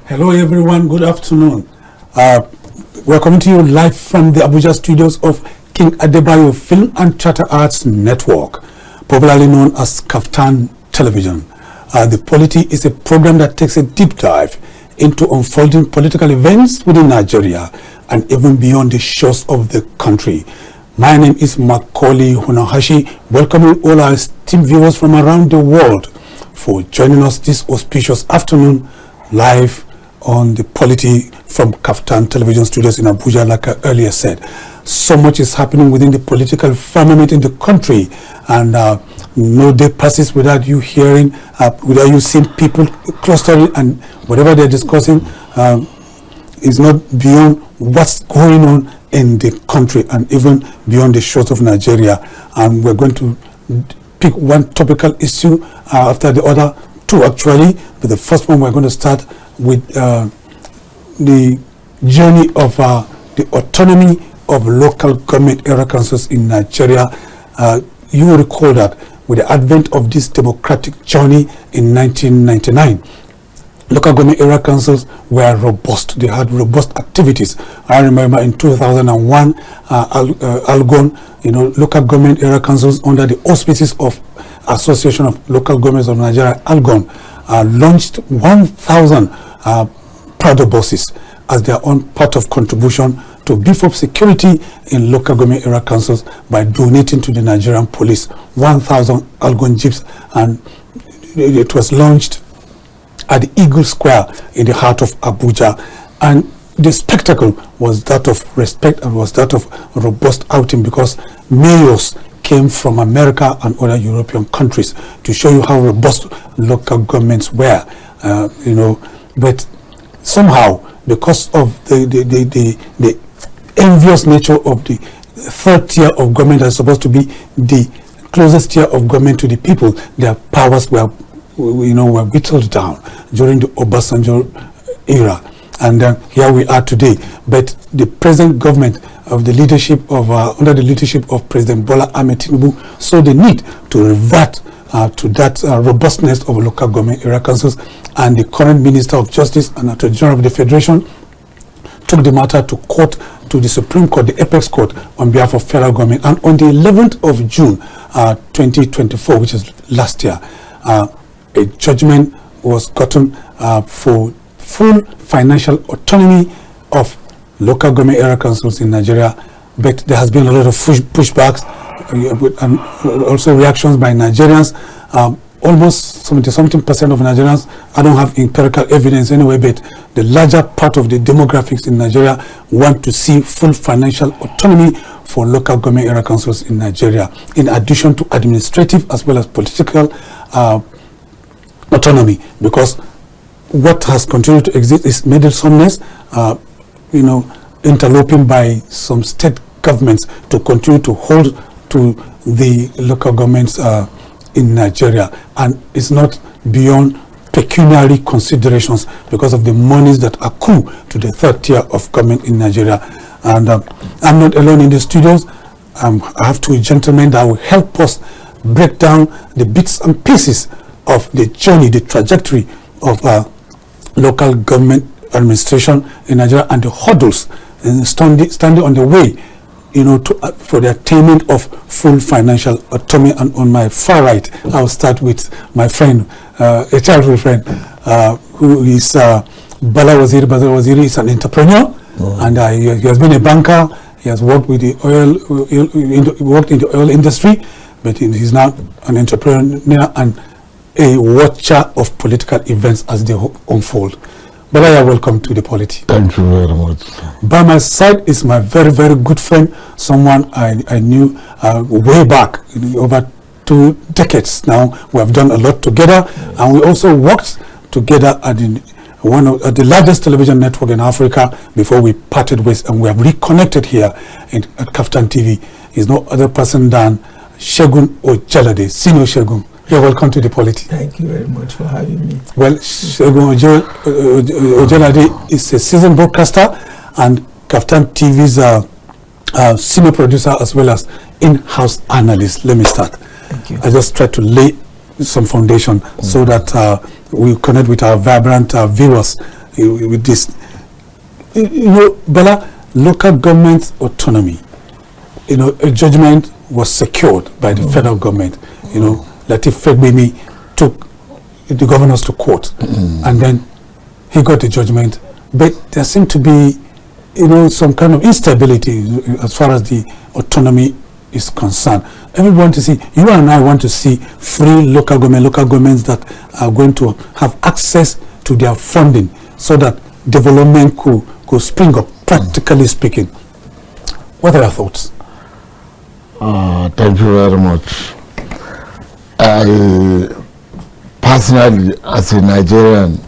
Hello everyone, good afternoon. We're coming to you live from the Abuja studios of King Adebayo Film and Theatre Arts Network, popularly known as KAFTAN Television. The Polity is a program that takes a deep dive into unfolding political events within Nigeria and even beyond the shores of the country. My name is Macauley Hunohashi, welcoming all our esteemed viewers from around the world for joining us this auspicious afternoon live on the Polity from KAFTAN Television Studios in Abuja, like I earlier said. So much is happening within the political firmament in the country, and no day passes without you hearing, without you seeing people clustering, and whatever they're discussing is not beyond what's going on in the country and even beyond the shores of Nigeria. And we're going to pick one topical issue after the other, two actually, but the first one we're going to start with the journey of the autonomy of local government area councils in Nigeria. You will recall that with the advent of this democratic journey in 1999, local government area councils were robust. They had robust activities. I remember in 2001, Algon, local government area councils under the auspices of Association of Local Governments of Nigeria, Algon, launched 1,000 Prado buses as their own part of contribution to beef up security in local government area councils by donating to the Nigerian police 1,000 Algon jeeps, and it was launched at the Eagle Square in the heart of Abuja. And the spectacle was that of respect and was that of robust outing, because mayors came from America and other European countries to show you how robust local governments were, but somehow, because of the envious nature of the third tier of government that's supposed to be the closest tier of government to the people, their powers were whittled down during the Obasanjo era. And here we are today. But the present government of the leadership of under the leadership of President Bala Tinubu saw the need to revert to that robustness of local government area councils, and the current Minister of Justice and Attorney General of the Federation took the matter to court, to the Supreme Court, the Apex Court, on behalf of federal government. And on the 11th of June 2024, which is last year, a judgment was gotten for full financial autonomy of local government area councils in Nigeria. But there has been a lot of pushbacks and also reactions by Nigerians. Almost 70-something% of Nigerians, I don't have empirical evidence anyway, but the larger part of the demographics in Nigeria want to see full financial autonomy for local government area councils in Nigeria, in addition to administrative as well as political autonomy, because what has continued to exist is meddlesomeness, interloping by some state governments to continue to hold to the local governments in Nigeria, and it's not beyond pecuniary considerations because of the monies that accrue to the third tier of government in Nigeria. And I'm not alone in the studios. I have two gentlemen that will help us break down the bits and pieces of the journey, the trajectory of local government administration in Nigeria and the hurdles standing on the way, for the attainment of full financial autonomy. And on my far right, I'll start with my friend, a childhood friend, who is Bala Waziri. Bala Waziri is an entrepreneur, and he has been a banker. He has worked with the worked in the oil industry, but he's now an entrepreneur and a watcher of political events as they unfold. Bala, welcome to the Polity. Thank you very much. By my side is my very, very good friend, someone I knew way back, over 2 decades now. We have done a lot together, and we also worked together at the largest television network in Africa before we parted ways, and we have reconnected here at KAFTANTV. He's no other person than Segun Ojelade, Senior Segun. You're welcome to the Polity. Thank you very much for having me. Well, Segun Ojelade is a seasoned broadcaster and KAFTANTV's senior producer as well as in-house analyst. Let me start. Thank you. I just try to lay some foundation so that we connect with our vibrant viewers with this. Bala, local government autonomy, a judgment was secured by the federal government. Latif Fagbemi took the governors to court, and then he got the judgment. But there seemed to be, some kind of instability as far as the autonomy is concerned. Everyone to see, you and I want to see free local governments that are going to have access to their funding so that development could spring up, practically speaking. What are your thoughts? Thank you very much. I personally, as a Nigerian,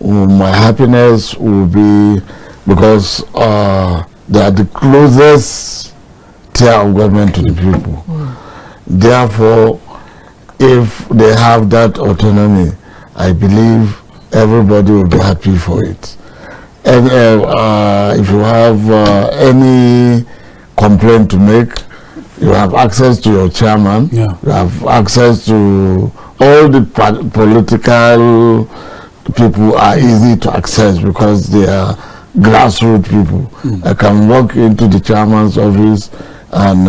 my happiness will be because they are the closest tier of government to the people. Therefore, if they have that autonomy, I believe everybody will be happy for it. And if you have any complaint to make, you have access to your chairman. You have access to all the political people are easy to access because they are grassroots people. I can walk into the chairman's office and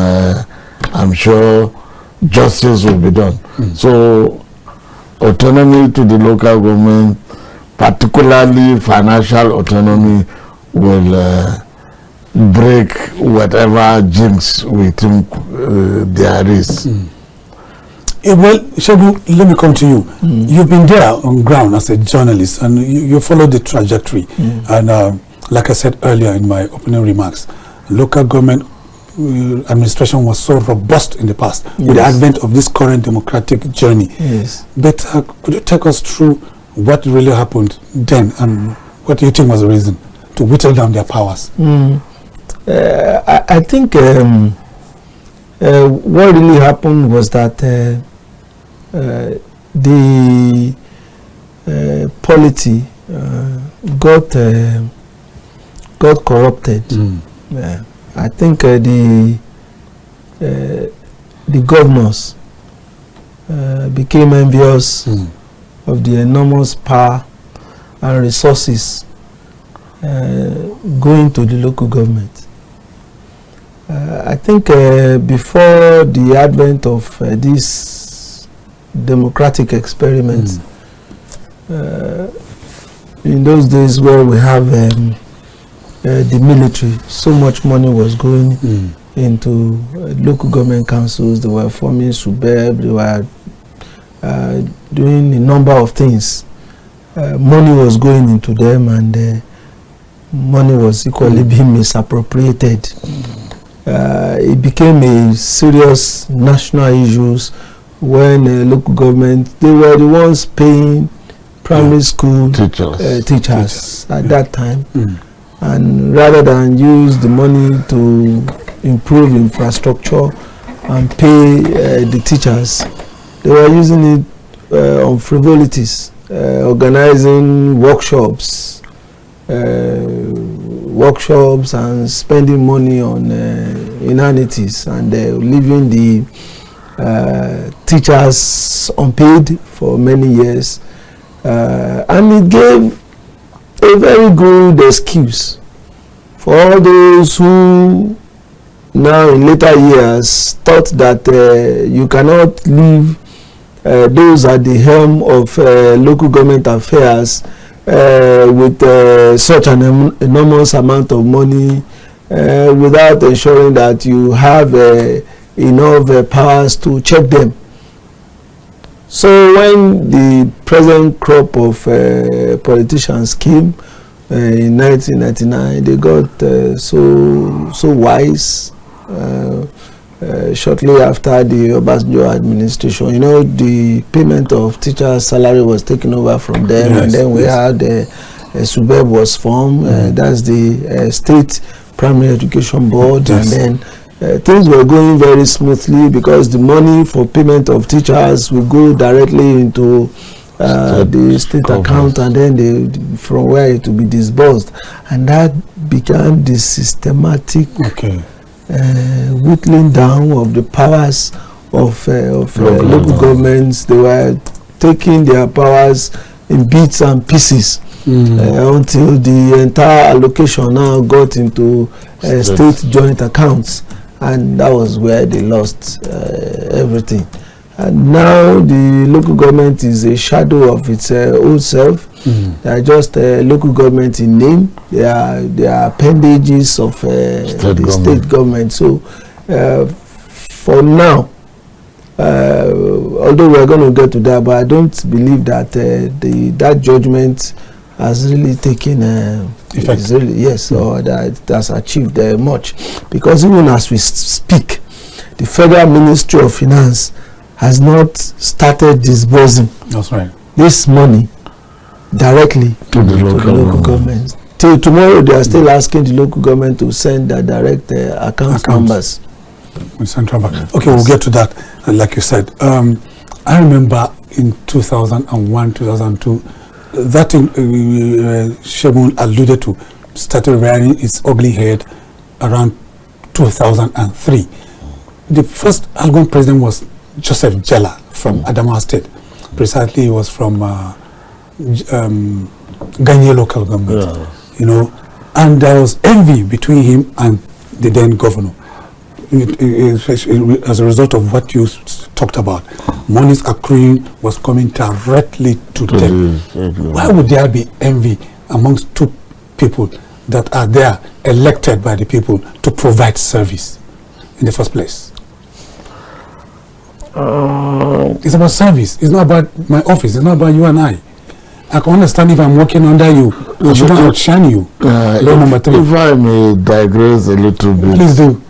I'm sure justice will be done. So autonomy to the local government, particularly financial autonomy, will break whatever jinx we think there is. Well, Segun, let me come to you. You've been there on ground as a journalist, and you followed the trajectory. And like I said earlier in my opening remarks, local government administration was so robust in the past with the advent of this current democratic journey. But could you take us through what really happened then, and what do you think was the reason to whittle down their powers? I think what really happened was that the polity got corrupted. I think the governors became envious of the enormous power and resources going to the local government. I think before the advent of this democratic experiment, in those days where we have the military, so much money was going into local government councils. They were forming SUBEB, they were doing a number of things. Money was going into them, and money was equally being misappropriated. It became a serious national issue when local government, they were the ones paying primary school teachers at that time. And rather than use the money to improve infrastructure and pay the teachers, they were using it on frivolities, organizing workshops and spending money on inanities, and leaving the teachers unpaid for many years. And it gave a very good excuse for all those who now in later years thought that you cannot leave those at the helm of local government affairs with such an enormous amount of money without ensuring that you have enough powers to check them. So when the present crop of politicians came in 1999, they got so wise. Shortly after the Obasanjo administration, the payment of teachers' salary was taken over from them, and then we had SUBEB was formed. That's the State Primary Education Board, and then things were going very smoothly because the money for payment of teachers will go directly into the state account, and then from where it will be disbursed, and that began the systematic whittling down of the powers of local governments. They were taking their powers in bits and pieces. until the entire allocation now got into state joint accounts, and that was where they lost everything. And now the local government is a shadow of its old self. They are just local government in name. They are appendages of state government. So for now, although we are going to get to that, but I don't believe that that judgment has really taken effect. Really, yes, or that it has achieved much, because even as we speak, the Federal Ministry of Finance has not started disbursing this money directly to the local government. Till tomorrow, they are still asking the local government to send their direct account numbers. Okay, we'll get to that. Like you said, I remember in 2001, 2002, that thing Segun alluded to started rearing its ugly head around 2003. The first outgoing president was Joseph Jella from Adamawa State. Precisely, he was from Ganye local government, you know, and there was envy between him and the then governor. As a result of what you talked about, monies accruing was coming directly to them. Why would there be envy amongst two people that are there elected by the people to provide service in the first place? It's about service. It's not about my office. It's not about you and I. I can understand if I'm working under you, I shouldn't outshine you. Law number 3. If I may digress a little bit. Please do.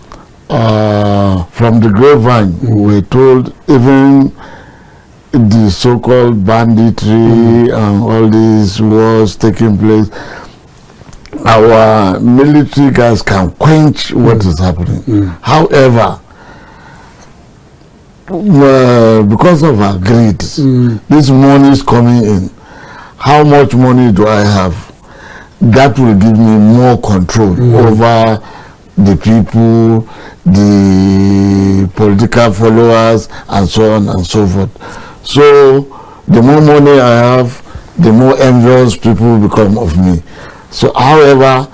From the grapevine, we were told even the so-called banditry and all these wars taking place, our military guys can quench what is happening. However, because of our greed, this money is coming in. How much money do I have? That will give me more control over the people, the political followers, and so on and so forth. So the more money I have, the more envious people become of me. So however,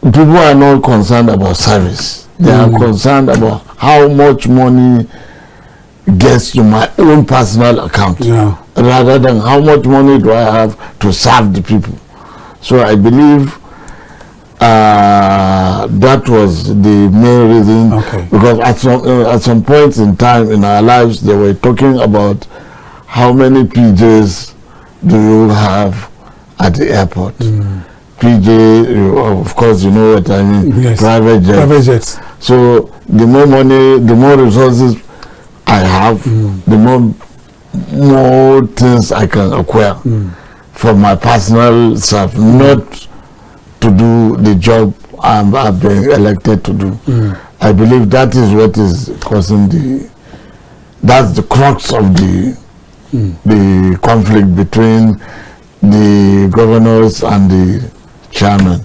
people are not concerned about service. They are concerned about how much money gets to my own personal account, rather than how much money do I have to serve the people. So I believe that was the main reason, because at some points in time in our lives, they were talking about how many PJs do you have at the airport. PJ, of course, you know what I mean, private jets. So the more money, the more resources I have, the more things I can acquire for my personal self, not to do the job I've been elected to do. I believe that is what is causing that's the crux of the conflict between the governors and the chairman.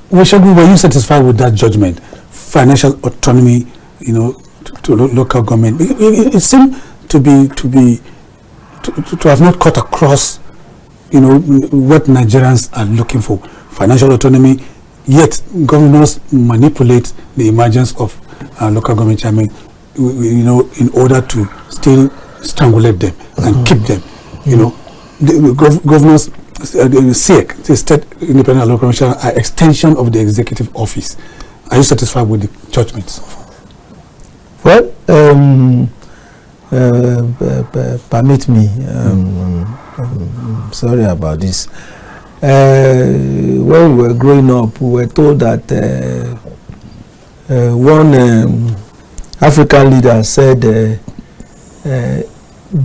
Well, Segun, were you satisfied with that judgment? Financial autonomy, you know, to local government. It seemed to have not cut across, you know, what Nigerians are looking for. Financial autonomy, yet governors manipulate the emergence of local government chairmen, you know, in order to still strangulate them and keep them. You know, the governors, the SIEC, the State Independent Local Government Chairman, are extension of the executive office. Are you satisfied with the judgments? Well, permit me. Sorry about this. When we were growing up, we were told that one African leader said,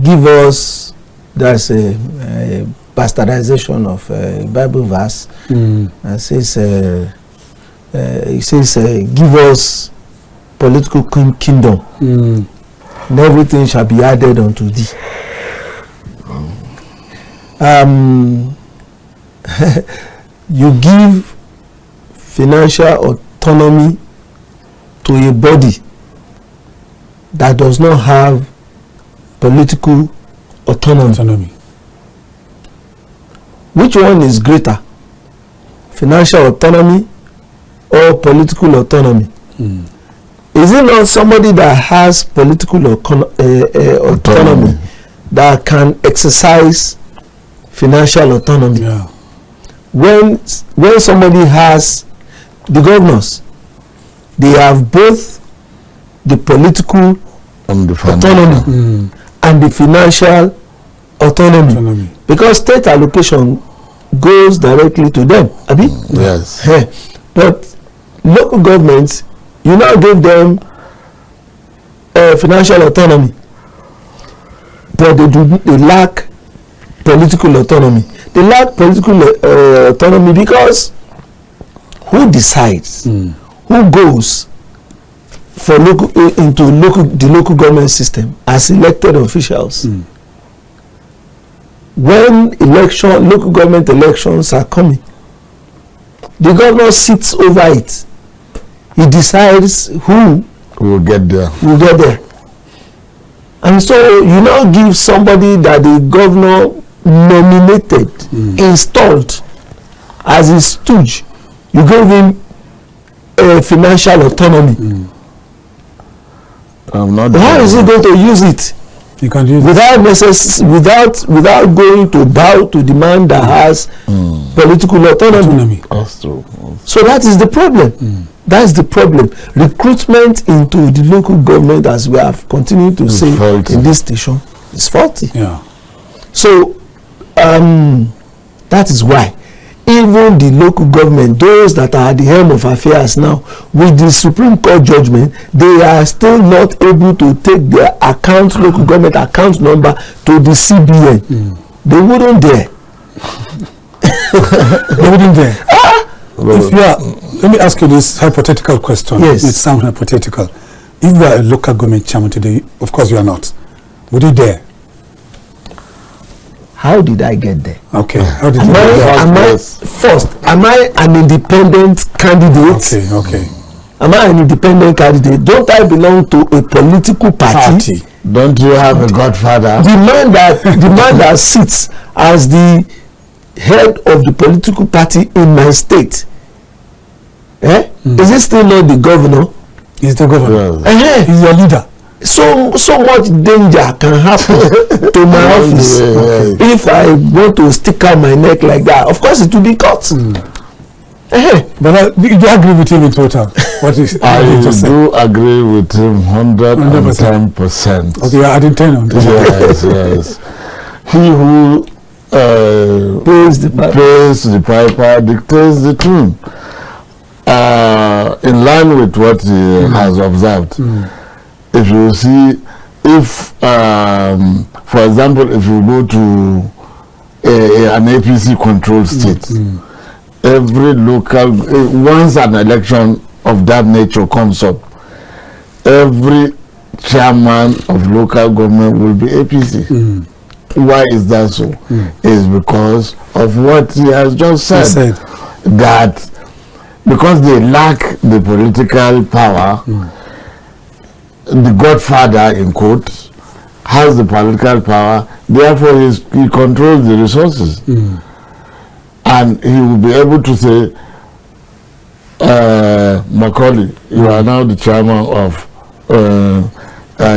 give us, that's a bastardization of a Bible verse, and says, he says, give us political kingdom, and everything shall be added unto thee. You give financial autonomy to a body that does not have political autonomy. Which one is greater? financial autonomy or political autonomy? Is it not somebody that has political autonomy that can exercise financial autonomy? Yeah. When somebody has the governors, they have both the political autonomy and the financial autonomy. Because state allocation goes directly to them. Abi? Yes. But local governments, you now give them financial autonomy, but they lack political autonomy. They lack political autonomy because who decides, who goes for the local government system as elected officials? When local government elections are coming, the governor sits over it. He decides who will get there. And so you now give somebody that the governor nominated, installed as his stooge, you give him financial autonomy. How is he going to use it? You can use without going to bow to the man that has political autonomy. That's true. So that is the problem. That's the problem. Recruitment into the local government, as we have continued to say in this station, is faulty. Yeah. So that is why even the local government, those that are at the helm of affairs now, with the Supreme Court judgment, they are still not able to take their local government account number to the CBN. They wouldn't dare. They wouldn't dare. Let me ask you this hypothetical question. Yes. It sounds hypothetical. If you are a local government chairman today, of course you are not, would you dare? How did I get there? Okay. How did you get there? Am I an independent candidate? Okay. Am I an independent candidate? Don't I belong to a political party? Don't you have a godfather? The man that sits as the head of the political party in my state, is it still not the governor? He's the governor. Yes. He's your leader. So much danger can happen to my office if I want to stick out my neck like that. Of course, it will be cut. But do you agree with him in total? I do agree with him 110%. Okay, you're adding 10 on this. Yes. He who pays the piper dictates the tune. In line with what he has observed. If you see, for example, if you go to an APC controlled state, every local, once an election of that nature comes up, every chairman of local government will be APC. Why is that so? It's because of what he has just said. That because they lack the political power, the godfather, in quotes, has the political power, therefore he controls the resources. And he will be able to say, Macauley, you are now the chairman of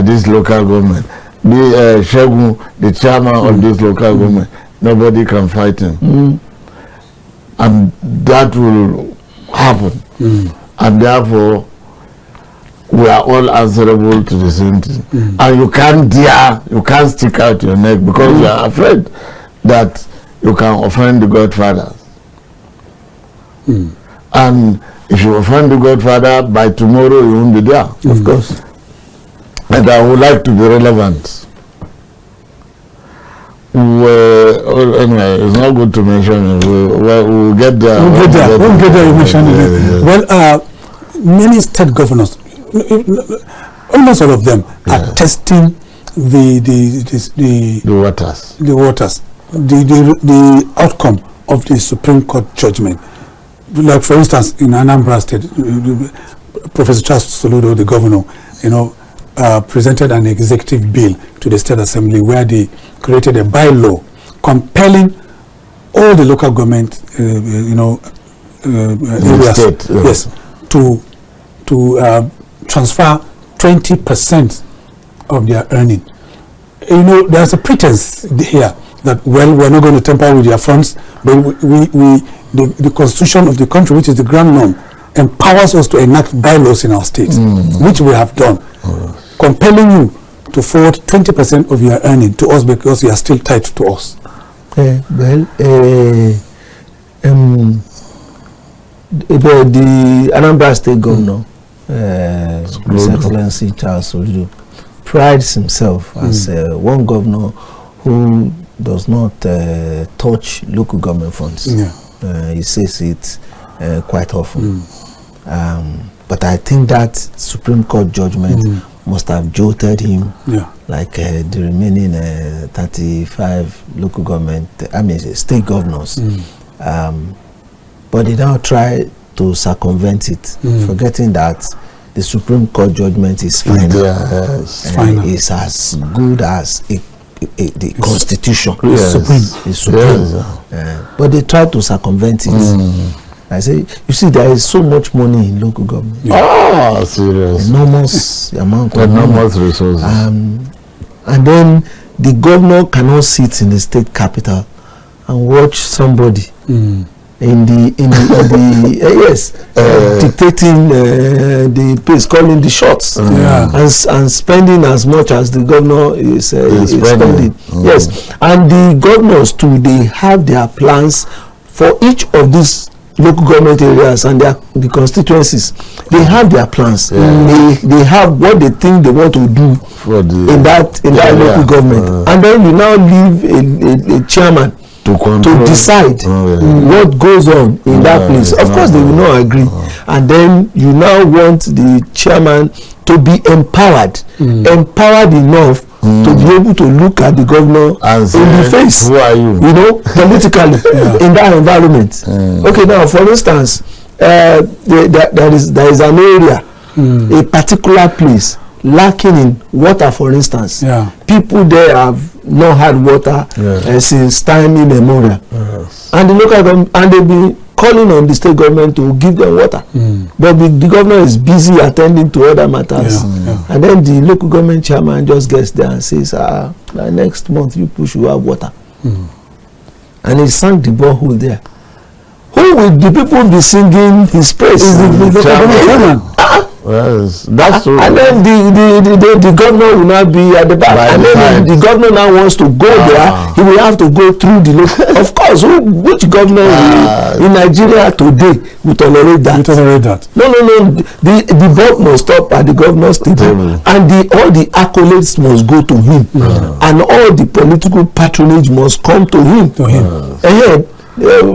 this local government. Segun, the chairman of this local government. Nobody can fight him. And that will happen. And therefore, we are all answerable to the same thing. And you can't stick out your neck because you are afraid that you can offend the godfather. And if you offend the godfather, by tomorrow you won't be there. Of course. And I would like to be relevant. Anyway, it's not good to mention it. We'll get there. We'll get there. You mentioned it. Well, many state governors, almost all of them, are testing the waters, the outcome of the Supreme Court judgment. Like, for instance, in Anambra State, Professor Charles Soludo, the governor, presented an executive bill to the State Assembly where they created a bylaw compelling all the local government, areas, state, yes, to transfer 20% of their earning. You know, there's a pretense here that, well, we're not going to tamper with their funds, but the constitution of the country, which is the grand norm, empowers us to enact bylaws in our states, which we have done, compelling you to forward 20% of your earning to us because you are still tied to us. The Anambra State Governor, His Excellency Charles Soludo, prides himself as one governor who does not touch local government funds. He says it quite often. But I think that Supreme Court judgment must have jolted him, like the remaining 35 local government, state governors. But they now try to circumvent it, forgetting that the Supreme Court judgment is final. It's as good as the Constitution. It's supreme. But they try to circumvent it. I say, you see, there is so much money in local government. Serious. Enormous amount of enormous resources. And then the governor cannot sit in the state capital and watch somebody dictating the pace, calling the shots, and spending as much as the governor is spending. Yes, and the governors too, they have their plans for each of these local government areas and the constituencies. They have their plans. They have what they think they want to do in that local government, and then you now leave a chairman to decide what goes on in that place. Of course, they will not agree, and then you now want the chairman to be empowered enough to be able to look at the governor in the face. Who are you? You know, politically in that environment. Okay, now for instance, there is an area, a particular place lacking in water. For instance, people there have not had water since time immemorial, and the local government, and they be calling on the state government to give them water, but the governor is busy attending to other matters, and then the local government chairman just gets there and says, next month you push, you have water, and he sank the borehole there. Who will the people be singing his praise? Is the local government chairman. Yes, that's true. And then the governor will not be at the back, and then the governor now wants to go there. He will have to go through the local. Of course, which governor in Nigeria today will tolerate that? No. The vote must stop at the governor's table, and all the accolades must go to him, and all the political patronage must come to him.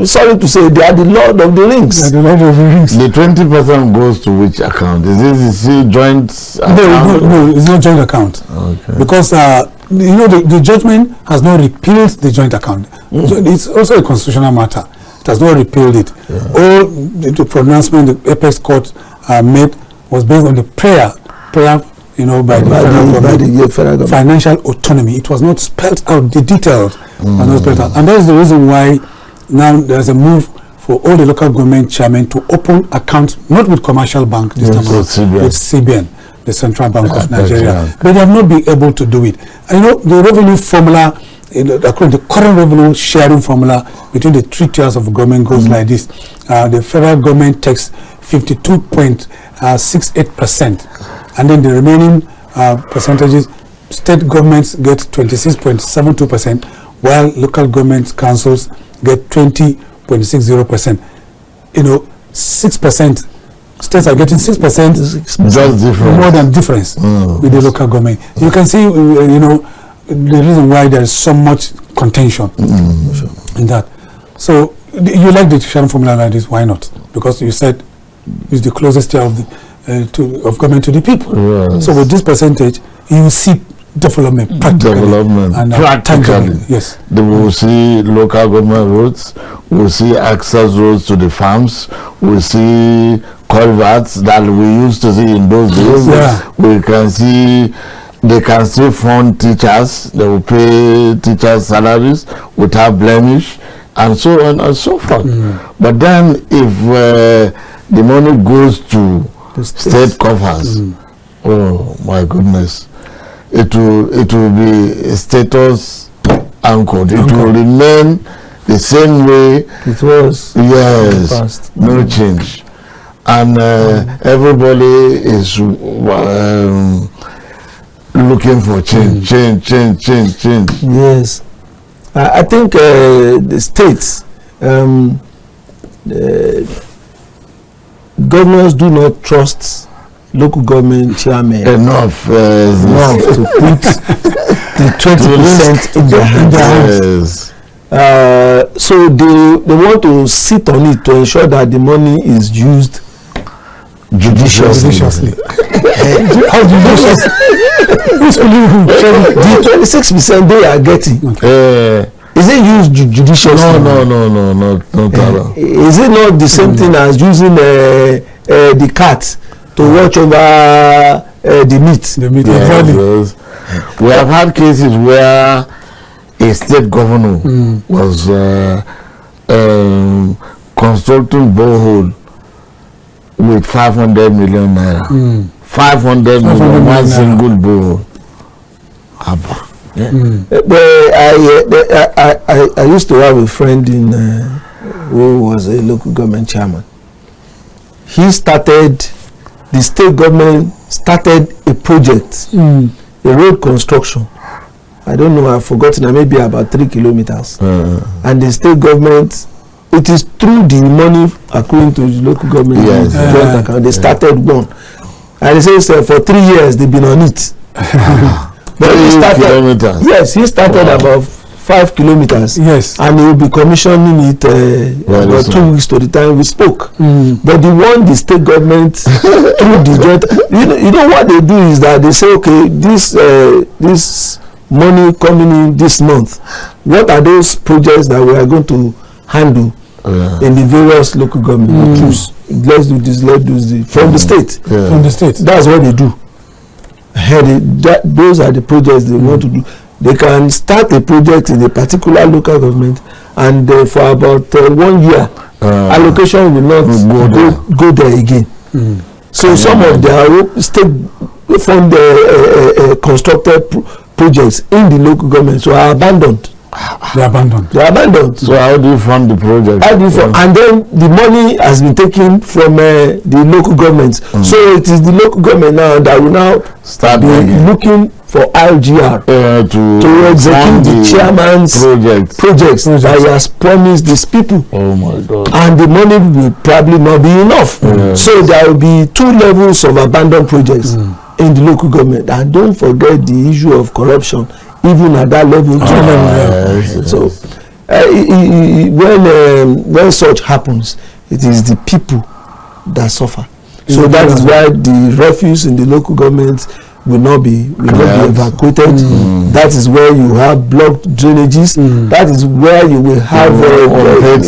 Sorry to say, they are the Lord of the Rings. The 20% goes to which account? Is it joint account? No, it's not joint account. Okay. Because the judgment has not repealed the joint account. It's also a constitutional matter. It has not repealed it. All the pronouncement the Apex Court made was based on the prayer, by the federal government. Financial autonomy. It was not spelled out. The details were not spelled out, and that is the reason why. Now there's a move for all the local government chairmen to open accounts, not with commercial bank this time around, with CBN, the Central Bank of Nigeria. But they have not been able to do it. And the revenue formula, according to the current revenue sharing formula between the 3 tiers of government goes like this. The federal government takes 52.68%, and then the remaining percentages, state governments get 26.72%, while local government councils get 20.60%. 6%. States are getting 6%. More than difference with the local government. You can see, the reason why there is so much contention in that. So you like the sharing formula like this? Why not? Because you said it's the closest tier of government to the people. Yes. So with this percentage, you see development practically. And practically. Yes. We will see local government roads, we will see access roads to the farms, we will see culverts that we used to see in those days. We can see they can still fund teachers, they will pay teachers salaries without blemish. and so on and so forth. But then if the money goes to state coffers, oh my goodness, it will be status anchored. It will remain the same way it was. Yes, no change. And everybody is looking for change. Yes, I think the states, governors do not trust local government chairmen enough to put the 20% in their hands. So they want to sit on it to ensure that the money is used judiciously. How judicious? The 26% they are getting, is it used judiciously? No, not at all. Is it not the same thing as using the cat to watch over the meat? The meat, yes. We have had cases where a state governor was constructing borehole with 500 million naira. 500 million, one single borehole. I used to have a friend in who was a local government chairman. The state government started a project, a road construction. I don't know, I've forgotten, maybe about 3 kilometers. And the state government, it is through the money according to the local government joint account, they started one. And he says for 3 years they've been on it. But he started about 5 kilometers. Yes. And he will be commissioning it about 2 weeks to the time we spoke. But the state government through the joint, you know what they do is that they say, okay, this money coming in this month, what are those projects that we are going to handle in the various local government? Choose, let's do this from the state. From the state. That's what they do. Those are the projects they want to do. They can start a project in a particular local government, and for about 1 year, allocation will not go there again. So some of their state fund constructed projects in the local government are abandoned. They are abandoned. So how do you fund the project? And then the money has been taken from the local governments. So it is the local government now that will now start looking for IGR to execute the chairman's projects that he has promised these people. Oh my God. And the money will probably not be enough. So there will be 2 levels of abandoned projects in the local government. And don't forget the issue of corruption, even at that level. So when such happens, it is the people that suffer. So that is why the refuse in the local government will not be evacuated. That is where you have blocked drainages. That is where you will have unpaid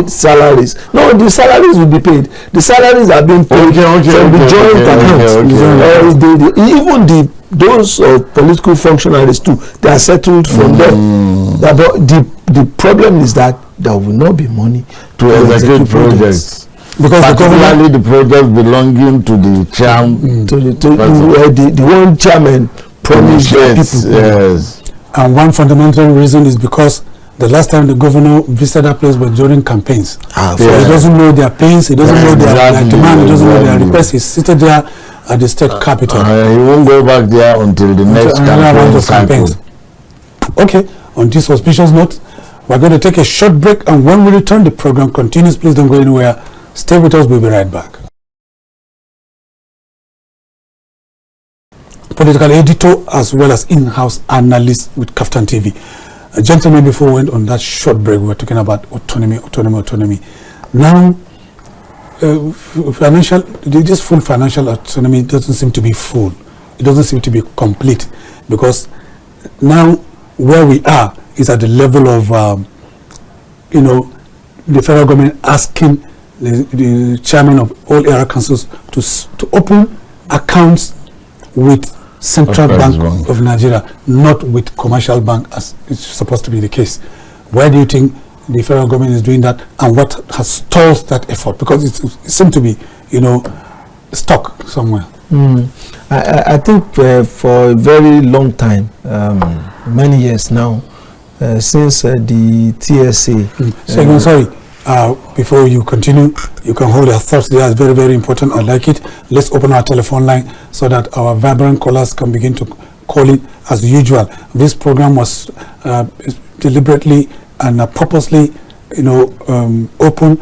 salaries. No, the salaries will be paid. The salaries are being paid from the joint account. Even those political functionaries too, they are settled from them. But the problem is that there will not be money to execute projects. Because particularly the project belonging to the Sham, the one chairman promised people. Yes. And one fundamental reason is because the last time the governor visited that place was during campaigns. So he doesn't know their pains, he doesn't know their demand, he doesn't know their requests. He's seated there at the state capital. He won't go back there until the next campaign. Okay, on this auspicious note, we're going to take a short break, and when we return, the program continues. Please don't go anywhere. Stay with us, we'll be right back. Political editor as well as in-house analyst with KAFTAN TV. Gentlemen, before we went on that short break, we were talking about autonomy. Now, this full financial autonomy doesn't seem to be full. It doesn't seem to be complete, because now where we are is at the level of, the federal government asking the chairman of all area councils to open accounts with Central Bank of Nigeria, not with commercial bank as it's supposed to be the case. Why do you think the federal government is doing that, and what has stalled that effort? Because it seems to be, stuck somewhere. I think for a very long time, many years now, since the TSA. Segun, sorry. Before you continue, you can hold your thoughts there. It's very, very important. I like it. Let's open our telephone line so that our vibrant callers can begin to call in as usual. This program was deliberately and purposely, open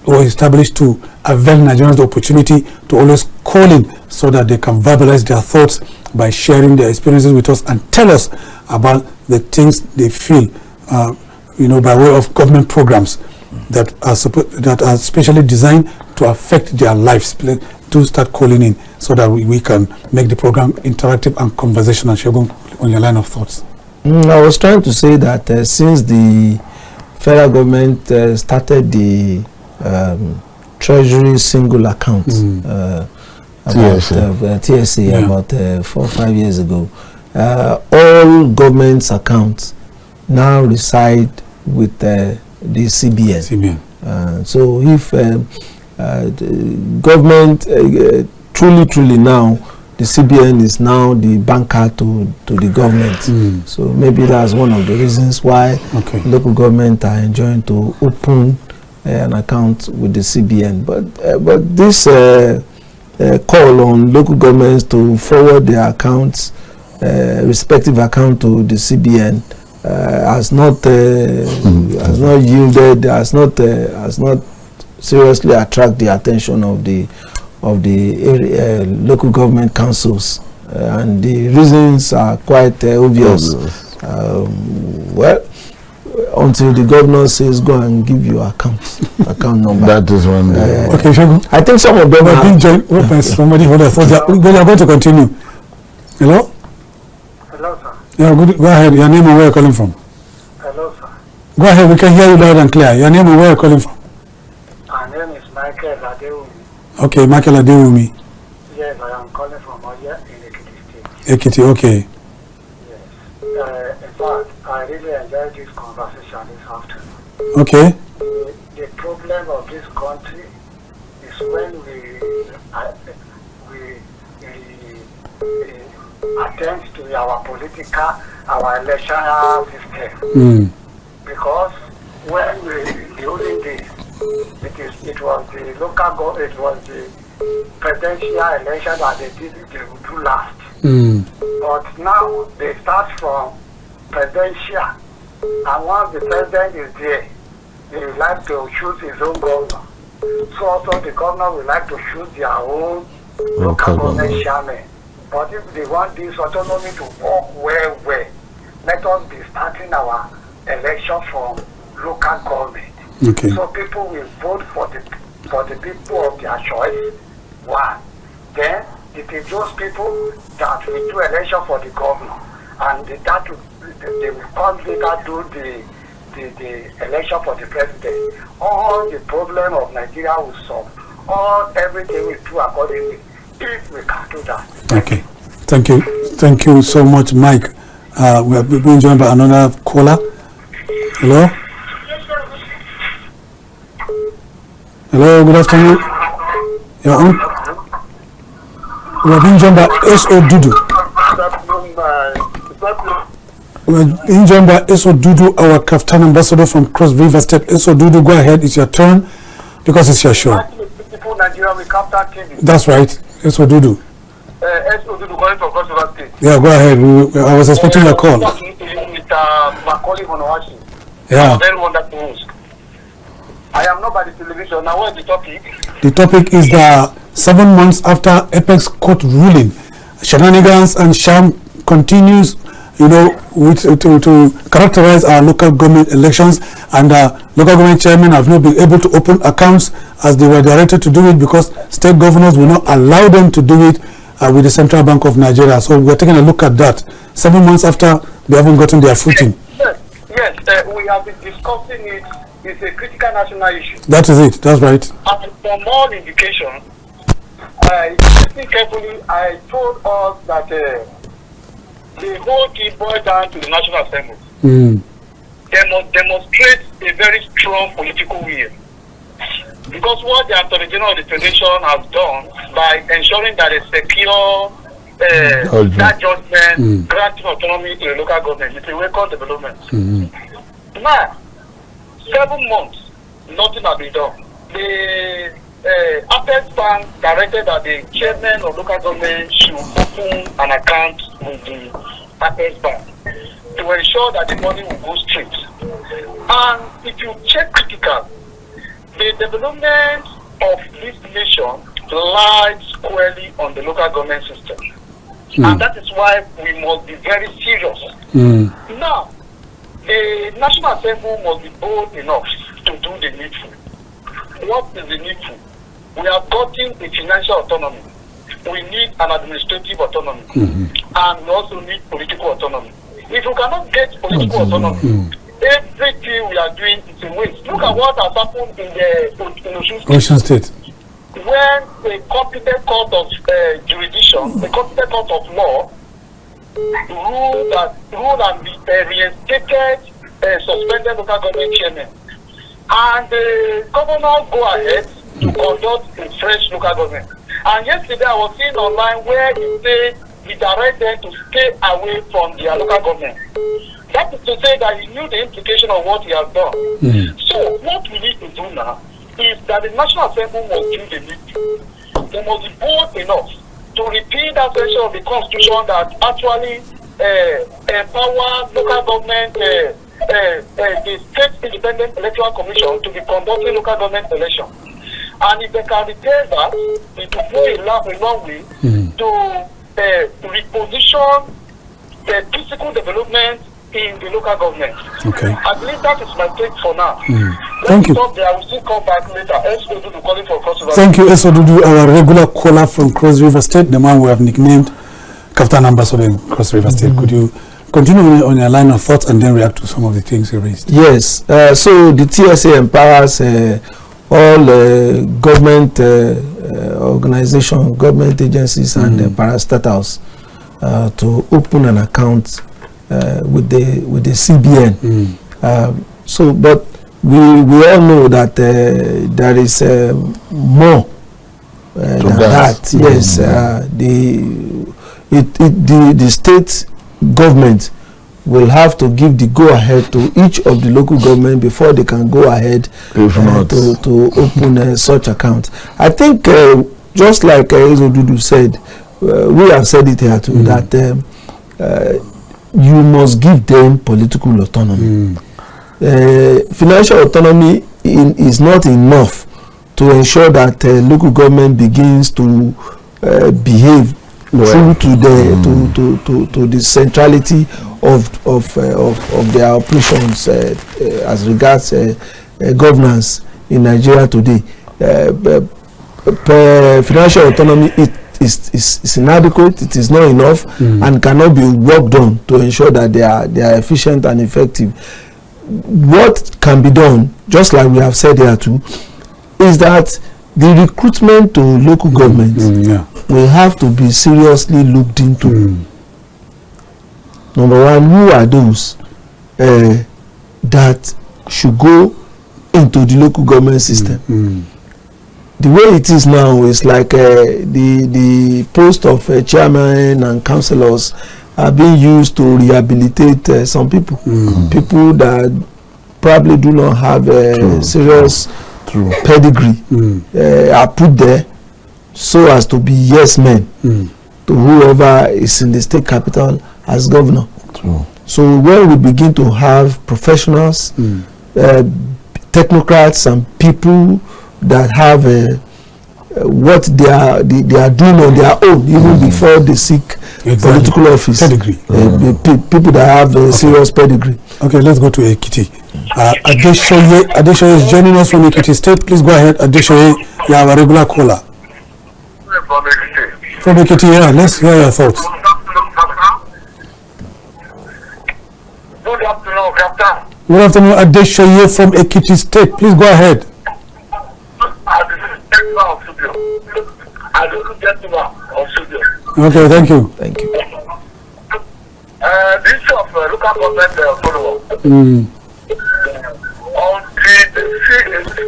or established to avail Nigerians the opportunity to always call in so that they can verbalize their thoughts by sharing their experiences with us and tell us about the things they feel, by way of government programs that are specially designed to affect their lives. Do start calling in so that we can make the program interactive and conversational. Segun, on your line of thoughts. I was trying to say that since the federal government started the treasury single account TSA about 4 or 5 years ago, all government's accounts now reside with the CBN. So if the government truly now, the CBN is now the banker to the government. So maybe that's one of the reasons why local government are enjoying to open an account with the CBN. But this call on local governments to forward their accounts, respective account to the CBN, has not yielded, has not seriously attract the attention of the local government councils, and the reasons are quite obvious. Well, until the governor says go and give your account number. That is one. Okay, Segun. I think some of them have been joined by somebody who thought that we are going to continue. Hello? Hello, sir. Yeah, good. Go ahead. Your name and where you're calling from? Hello, sir. Go ahead. We can hear you loud and clear. Your name and where you're calling from? My name is Michael Adewumi. Okay, Michael Adewumi. Yes, I am calling from Ojelade in Ekiti State. Ekiti, okay. Yes. In fact, I really enjoyed this conversation this afternoon. Okay. The problem of this country is when we attend to our electoral system. Because when the olden days, it was the presidential election that they would do last. But now they start from presidential, and once the president is there, they would like to choose his own governor. So also the governor would like to choose their own local government chairman. But if they want this autonomy to work well, let us be starting our election from local government. Okay. So people will vote for the people of their choice. One. Then it is those people that will do election for the governor, and they will come later do the election for the president. All the problem of Nigeria will solve. Everything will do accordingly if we can do that. Okay. Thank you so much, Mike. We have been joined by another caller. Hello. Hello. Good afternoon. You're on. We have been joined by S.O. Dudu. We have been joined by S.O. Dudu, our KAFTAN ambassador from Cross River State. S.O. Dudu, go ahead. It's your turn because it's your show. That's right. S.O. Dudu. S.O. Dudu calling from Cross River State. Yeah, go ahead. I was expecting your call. With Macauley, Hunohashi. Yeah. Very wonderful news. I am not by the television. Now, what is the topic? The topic is the 7 months after Apex Court ruling. Shenenigans and Sham continues, to characterize our local government elections, and local government chairmen have not been able to open accounts as they were directed to do it because state governors will not allow them to do it with the Central Bank of Nigeria. So we're taking a look at that 7 months after they haven't gotten their footing. Yes, we have been discussing it. It's a critical national issue. That is it. That's right. And from all indications, I listened carefully. I told us that the whole thing boiled down to the National Assembly. they must demonstrate a very strong political will. Because what the Attorney General of the Federation has done by ensuring that they secure that judgment, granting autonomy to the local government, is a welcome development. Now, 7 months, nothing has been done. The KAFTAN directed that the chairman of local government should open an account with the KAFTAN to ensure that the money will go straight. And if you check critical, the development of this nation lies squarely on the local government system. And that is why we must be very serious. Now, the National Assembly must be bold enough to do the needful. What is the needful? We have gotten a financial autonomy. We need an administrative autonomy. And we also need political autonomy. If you cannot get political autonomy, everything we are doing is a waste. Look at what has happened in Osun State. When a competent court of jurisdiction, a competent court of law, ruled and reinstated suspended local government chairman, and the governor go ahead to conduct a fresh local government. And yesterday I was seeing online where he said he directed them to stay away from their local government. That is to say that he knew the implication of what he has done. So what we need to do now is that the National Assembly must do the needful. They must be bold enough to repeat that section of the Constitution that actually empower local government, the State Independent Electoral Commission to be conducting local government elections. And if they can retain that, it will go a long way to reposition the physical development in the local government. Okay. I believe that is my take for now. Thank you. I will still come back later. Esodudu calling for Cross River. Thank you, Esodudu, our regular caller from Cross River State, the man we have nicknamed KAFTAN Ambassador in Cross River State. Could you continue on your line of thoughts and then react to some of the things you raised? Yes. So the TSA empowers all government organizations, government agencies, and parastatals to open an account with the CBN. But we all know that there is more than that. Yes, the state government will have to give the go-ahead to each of the local government before they can go ahead to open such account. I think just like Esodudu said, we have said it here too, that you must give them political autonomy. Financial autonomy is not enough to ensure that local government begins to behave true to the centrality of their operations as regards governance in Nigeria today. Financial autonomy is inadequate. It is not enough and cannot be worked on to ensure that they are efficient and effective. What can be done, just like we have said here too, is that the recruitment to local government will have to be seriously looked into. Number one, who are those that should go into the local government system? The way it is now is like the post of chairman and councillors are being used to rehabilitate some people. People that probably do not have a serious pedigree are put there so as to be yes men to whoever is in the state capital as governor. So when we begin to have professionals, technocrats and people that have what they are doing on their own even before they seek political office, people that have a serious pedigree. Okay, let's go to Ekiti. Adeshoye is joining us from Ekiti State. Please go ahead, Adeshoye. You are a regular caller. From Ekiti, let's hear your thoughts. Good afternoon, Captain. Good afternoon, Adeshoye from Ekiti State. Please go ahead. Okay, thank you. Thank you. The issue of local government follow-up.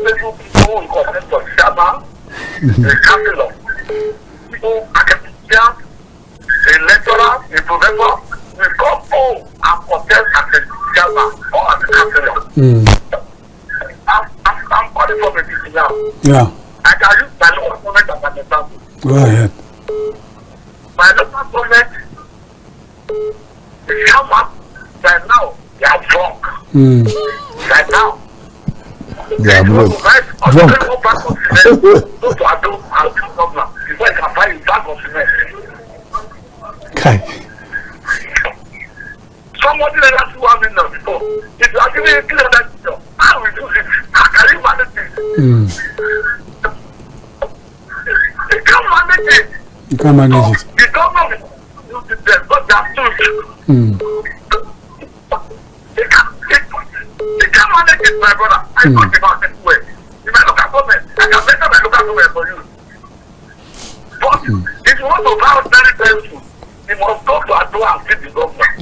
stable people in context of Sham, the councillor, people, academicians, a lecturer, a professor, we come home and contest as a Sham or as a councillor. I'm calling from a DC now. Yeah. I can use my local government as an example. Go ahead. My local government, the Sham, right now, they are drunk. Right now. They are drunk. Okay. Somebody let us do 1 million before. If you are giving a 300 million, how will you do it? How can you manage it? You can't manage it. You can't manage it. The government will use it there, but they are too. They can't manage it, my brother. I talk about it way. If I look at government, I can better my local government for you. But if you want to vow very painful, you must go to Adua and see the government.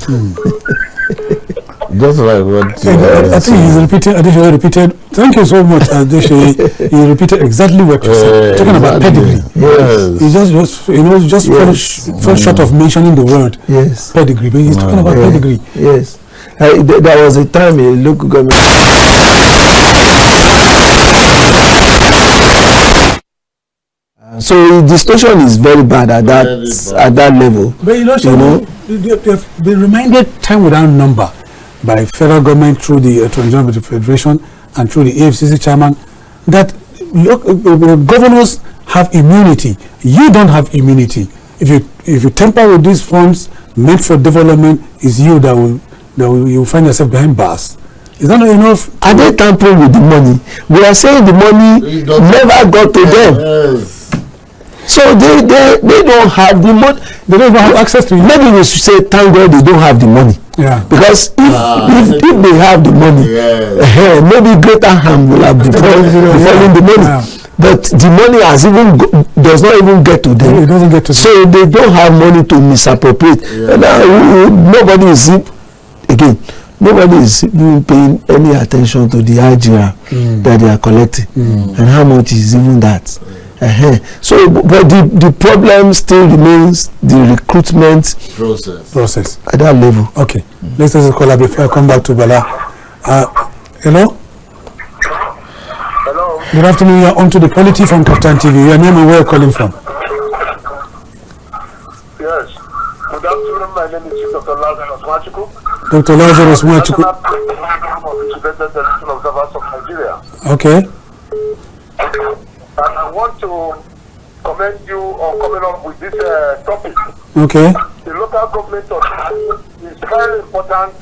Just like what I think he's repeated. Adeshoye repeated. Thank you so much, Adeshoye. He repeated exactly what you said. Talking about pedigree. Yes. He just fell short of mentioning the word pedigree, but he's talking about pedigree. Yes. There was a time a local government. So the situation is very bad at that level. But they've been reminded time without number by federal government through the Attorney Federation and through the AFCC chairman that governors have immunity. You don't have immunity. If you tamper with these funds meant for development, it's you that will find yourself behind bars. Is that not enough? Are they tampering with the money? We are saying the money never got to them. Yes. So they don't have the money. They don't even have access to it. Maybe we should say thank God they don't have the money. Yeah. Because if they have the money, maybe greater harm will have befallen the money. Yeah. But the money does not even get to them. It doesn't get to them. So they don't have money to misappropriate. Yeah. Nobody is even paying any attention to the IGR that they are collecting and how much is even that. So, but the problem still remains the recruitment process at that level. Okay, let's just call up before I come back to Bala. Hello. Hello. Good afternoon. You are on to the Polity from KAFTANTV. Your name and where you're calling from? Yes. Good afternoon. My name is Dr. Lazarus Machuku. Dr. Lazarus Machuku. Okay. And I want to commend you on coming up with this topic. Okay. The local government is very important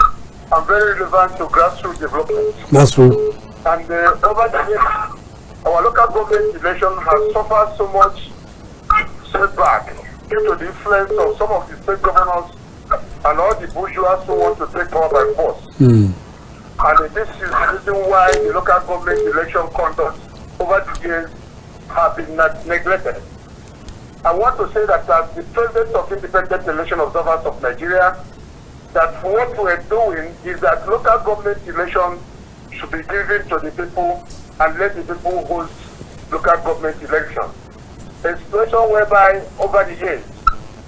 and very relevant to grassroots development. That's true. And over the years, our local government election has suffered so much setback due to the influence of some of the state governors and all the bourgeois who want to take power by force. And this is the reason why the local government election conduct over the years have been neglected. I want to say that as the President of Independent Election Observers of Nigeria, that what we're doing is that local government election should be given to the people and let the people host local government election. A situation whereby over the years,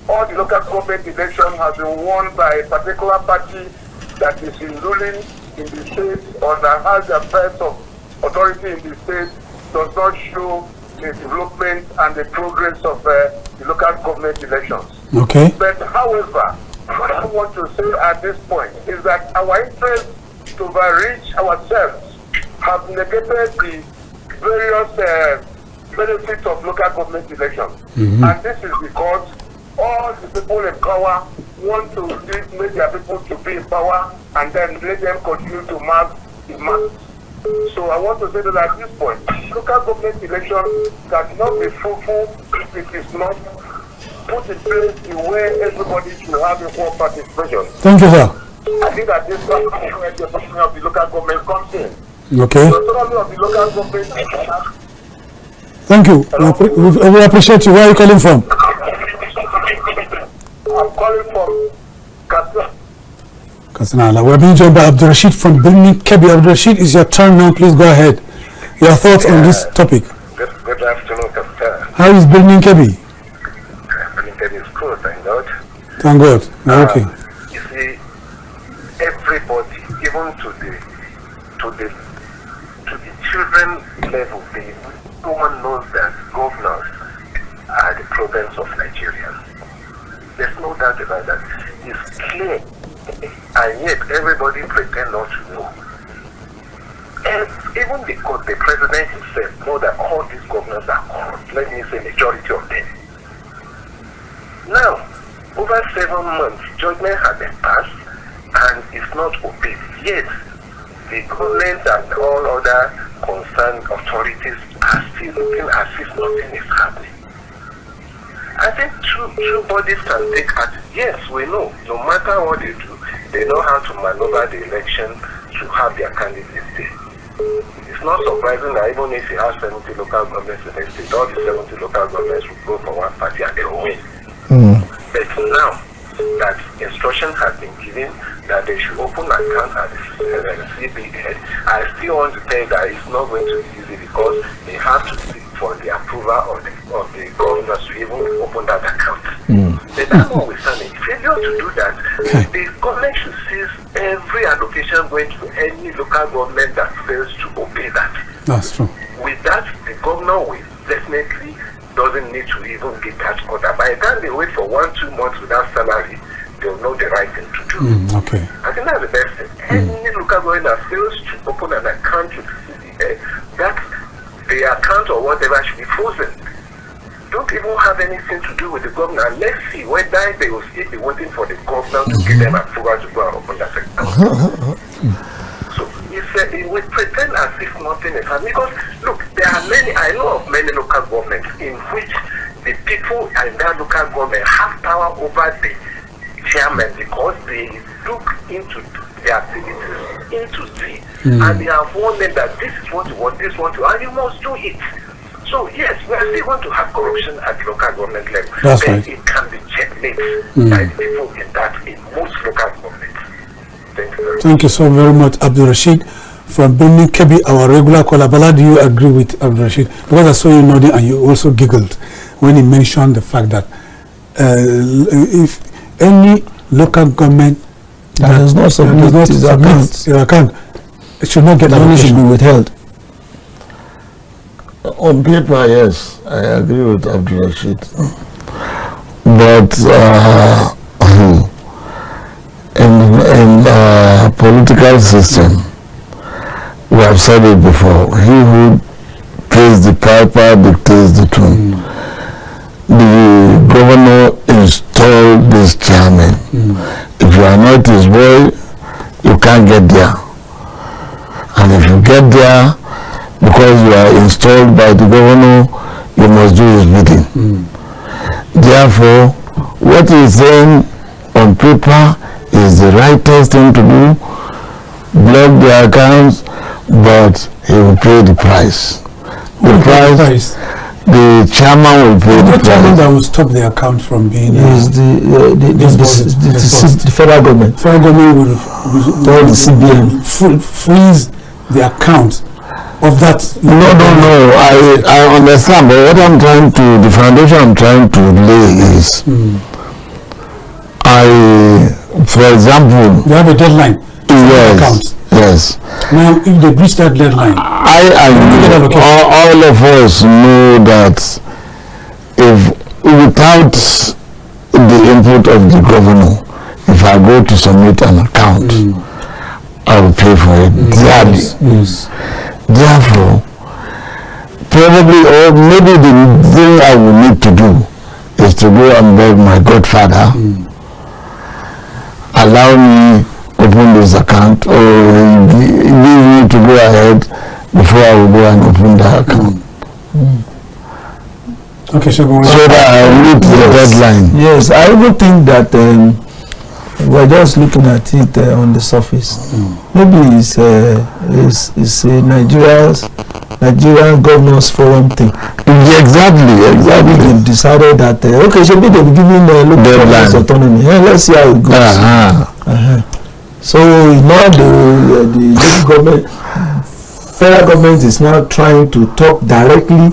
all the local government election has been won by a particular party that is in ruling in the state or that has the affairs of authority in the state does not show the development and the progress of the local government elections. Okay. But however, what I want to say at this point is that our interest to overreach ourselves have negated the various benefits of local government elections. And this is because all the people in power want to make their people to be in power and then let them continue to mark the masses. So I want to say that at this point, local government election cannot be fruitful if it is not put in place the way everybody should have equal participation. Thank you, sir. I think that this is where the autonomy of the local government comes in. Okay. The autonomy of the local government. Thank you. We appreciate you. Where are you calling from? I'm calling from Katsina. Katsina. We're being joined by Abdul Rashid from Birnin Kebbi. Abdul Rashid, it's your turn now. Please go ahead. Your thoughts on this topic? Good afternoon, KAFTAN. How is Birnin Kebbi? Birnin Kebbi is good, thank God. Thank God. Okay. You see, everybody, even to the children level, no one knows that governors are the problems of Nigerians. There's no doubt about that. It's clear, and yet everybody pretend not to know. And even the president himself knows that all these governors are corrupt. Let me say majority of them. Now, over 7 months, judgment has been passed and it's not obeyed. Yet, the government and all other concerned authorities are still looking as if nothing is happening. I think two bodies can take action. Yes, we know, no matter what they do, they know how to maneuver the election to have their candidates there. It's not surprising that even if you have 70 local governments in the state, all the 70 local governments will go for one party and they will win. But now that instruction has been given that they should open an account at the CBN, I still want to tell you that it's not going to be easy because they have to seek for the approval of the governors to even open that account. But that's what we're saying. Failure to do that, the government should seize every allocation going to any local government that fails to obey that. That's true. With that, the governor will definitely doesn't need to even get that order. By the time they wait for 1-2 months without salary, they'll know the right thing to do. Okay. I think that's the best thing. Any local government that fails to open an account with CBN, that the account or whatever should be frozen. Don't even have anything to do with the governor. Let's see whether they will still be waiting for the governor to give them approval to go and open that account. So we pretend as if nothing is happening because look, there are many. I know of many local governments in which the people in that local government have power over the chairman because they look into their activities into see, and they have warned them that this is what you want, this is what you want, and you must do it. So yes, we are still going to have corruption at the local government level. That's right. It can be checkmated by the people in most local governments. Thank you so very much, Abdul Rashid from Birnin Kebbi, our regular caller. Bala, do you agree with Abdul Rashid? Because I saw you nodding and you also giggled when he mentioned the fact that if any local government that does not submit your account, it should not get the money should be withheld. On paper, yes, I agree with Abdul Rashid. But in the political system, we have said it before, he who pays the piper dictates the tune. The governor installed this chairman. If you are not his boy, you can't get there. And if you get there, because you are installed by the governor, you must do his bidding. Therefore, what he is saying on paper is the rightest thing to do. Block the accounts, but he will pay the price. The chairman will pay the price. The chairman that will stop the account from being is the federal government. Federal government will the CBN freeze the account of that. No. I understand, but what I'm trying to, the foundation I'm trying to lay is, for example, they have a deadline. Yes. Now, if they breach that deadline, all of us know that if without the input of the governor, if I go to submit an account, I will pay for it dearly. Yes. Therefore, probably, or maybe the thing I will need to do is to go and beg my godfather, allow me open this account, or give me to go ahead before I will go and open the account. Okay, Segun. So that I meet the deadline. Yes, I even think that we're just looking at it on the surface. Maybe it's a Nigerian Governors Forum thing. Exactly. They've decided that should be they've given local governments autonomy. Let's see how it goes. So now the government federal government is now trying to talk directly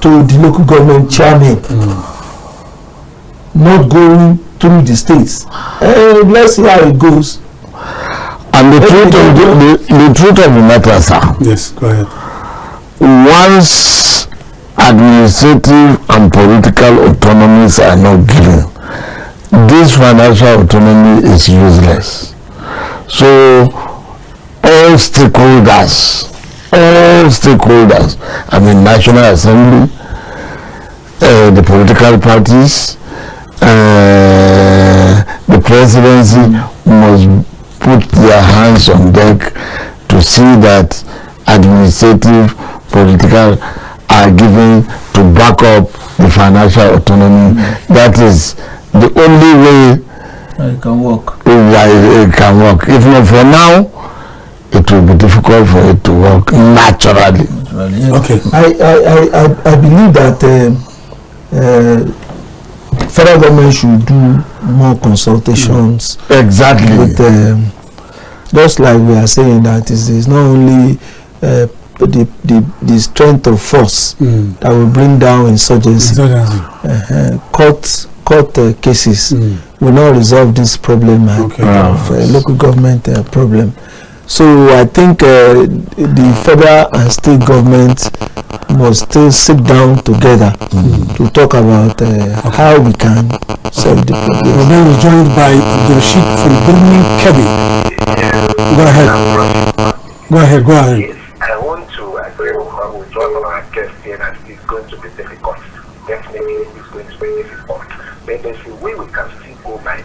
to the local government chairman, not going through the states. Let's see how it goes. And the truth of the matter, sir. Yes, go ahead. Once administrative and political autonomies are not given, this financial autonomy is useless. So all stakeholders, I mean National Assembly, the political parties, the presidency must put their hands on deck to see that administrative, political are given to back up the financial autonomy. That is the only way It can work. It can work. If not for now, it will be difficult for it to work naturally. Okay. I believe that federal government should do more consultations. Exactly. With just like we are saying that it is not only the strength of force that will bring down insurgency. Court cases will not resolve this problem of local government problem. So I think the federal and state government must still sit down together to talk about how we can solve the problem. We're then joined by Joshik from Birmingham, Kebbi. Go ahead. Yes, I want to agree with one of our guests here that it's going to be difficult. Definitely it's going to be difficult. But there's a way we can still go by it.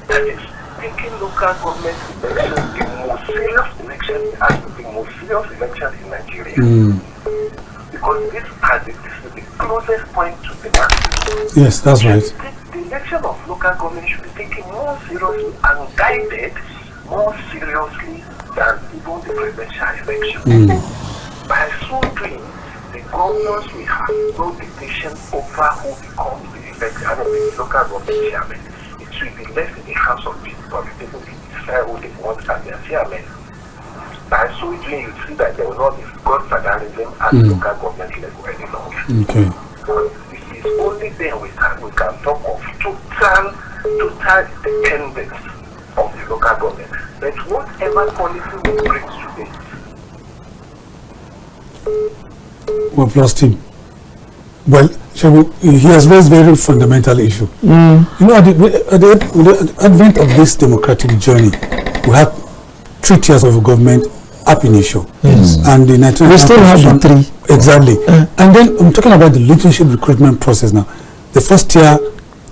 That is taking local government elections the most serious election as the most serious election in Nigeria. Because this is the closest point to democracy. Yes, that's right. The election of local government should be taken more seriously and guided more seriously than even the presidential election. By so doing, the governors will have no dictation over who becomes the local government chairman. It should be left in the hands of people, but people will decide who they want as their chairman. By so doing, you see that there will not be godfatherism at the local government level any longer. Okay. It is only then we can talk of total dependence of the local government. But whatever policy we bring today, we've lost him. Well, he has raised very fundamental issue. You know, at the advent of this democratic journey, we have 3 tiers of government up in issue. And the Nigerian we still have the 3. Exactly. And then I'm talking about the leadership recruitment process now. The first tier,